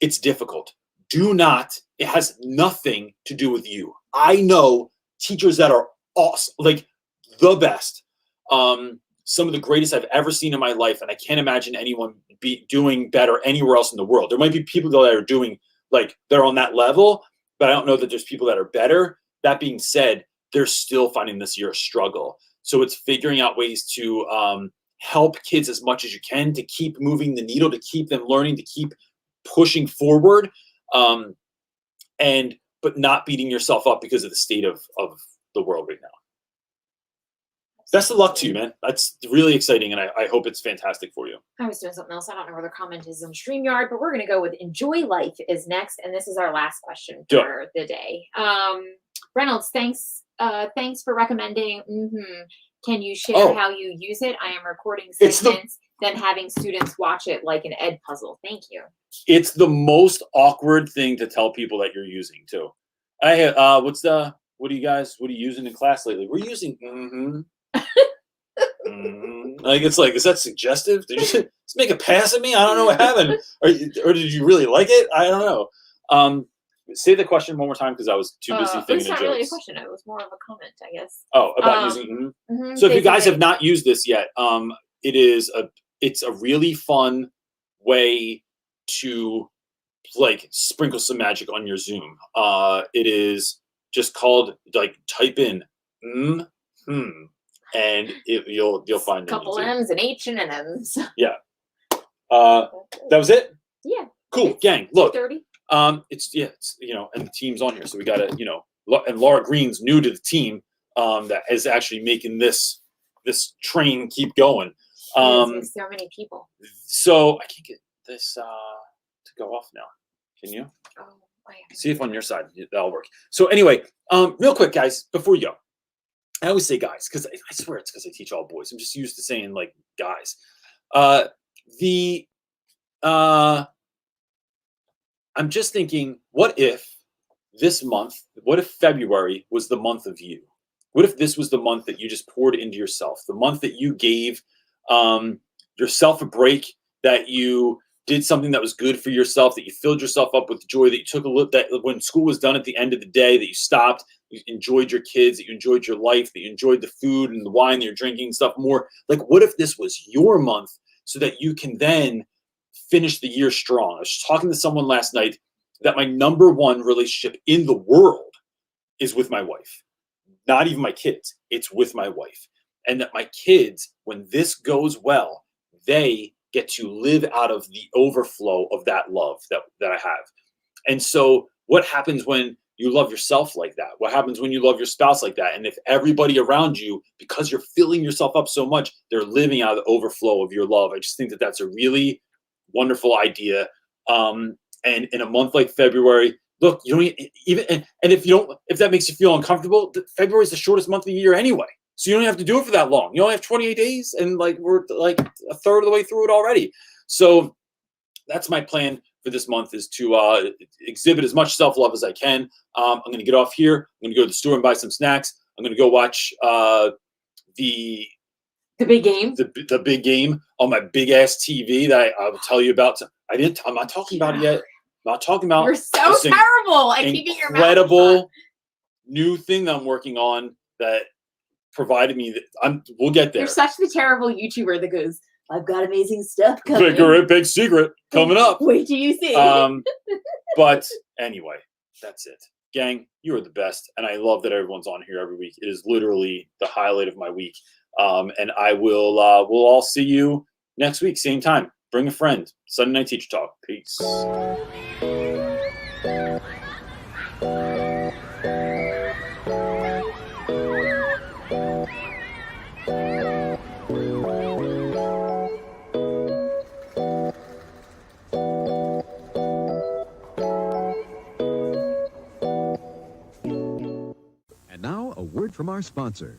it's difficult. It has nothing to do with you. I know teachers that are awesome, like the best, some of the greatest I've ever seen in my life, and I can't imagine anyone be doing better anywhere else in the world. There might be people that are doing, like, they're on that level, but I don't know that there's people that are better. That being said, they're still finding this year a struggle. So it's figuring out ways to help kids as much as you can, to keep moving the needle, to keep them learning, to keep pushing forward, but not beating yourself up because of the state of the world right now. Best of luck to you, man. That's really exciting, and I hope it's fantastic for you. I was doing something else. I don't know where the comment is on StreamYard, but we're going to go with Enjoy Life is next, and this is our last question for the day. Reynolds, thanks for recommending. Can you share how you use it? I am recording segments, then having students watch it like an ed puzzle. Thank you. It's the most awkward thing to tell people that you're using too. What are you using in class lately? We're using Like, it's like, is that suggestive? Did you just make a pass at me? I don't know what happened. Or did you really like it? I don't know. Say the question one more time, because I was too busy thinking of jokes. It's not really a question. It was more of a comment, I guess. Oh, about using So if you guys have not used this yet, it's a really fun way to, like, sprinkle some magic on your Zoom. It is just called, like, type in and you'll find a couple M's and H and M's. Yeah. That was it? Yeah. Cool. Gang, look. 30. It's and the team's on here, so we gotta, and Laura Green's new to the team, that is actually making this train keep going. There's so many people. So I can't get this to go off now. Can you? Oh, see if on your side that'll work. So anyway, real quick, guys, before you go, I always say guys, because I swear it's because I teach all boys. I'm just used to saying, like, guys. I'm just thinking, what if February was the month of you? What if this was the month that you just poured into yourself? The month that you gave yourself a break, that you did something that was good for yourself, that you filled yourself up with joy, that you took a look, that when school was done at the end of the day, that you stopped, you enjoyed your kids, that you enjoyed your life, that you enjoyed the food and the wine that you're drinking and stuff more. Like, what if this was your month, so that you can then finish the year strong? I was just talking to someone last night that my number one relationship in the world is with my wife. Not even my kids. It's with my wife. And that my kids, when this goes well, they get to live out of the overflow of that love that I have. And so what happens when you love yourself like that? What happens when you love your spouse like that? And if everybody around you, because you're filling yourself up so much, they're living out of the overflow of your love. I just think that that's a really wonderful idea. And in a month like February, look, you don't even, and if that makes you feel uncomfortable, February is the shortest month of the year anyway. So you don't have to do it for that long. You only have 28 days, and like we're like a third of the way through it already. So that's my plan for this month, is to exhibit as much self-love as I can. I'm going to get off here. I'm going to go to the store and buy some snacks. I'm going to go watch the big game. The big game on my big ass TV that I will tell you about. I'm not talking about it yet. I'm not talking about. You're so terrible at keeping your mouth shut. Incredible new thing that I'm working on that provided me that we'll get there. You're such the terrible YouTuber that goes, I've got amazing stuff coming. Big secret coming up. Wait till you see. But anyway, that's it. Gang, you are the best. And I love that everyone's on here every week. It is literally the highlight of my week. And I will, we'll all see you next week, same time. Bring a friend. Sunday Night Teacher Talk. Peace. And now, a word from our sponsor.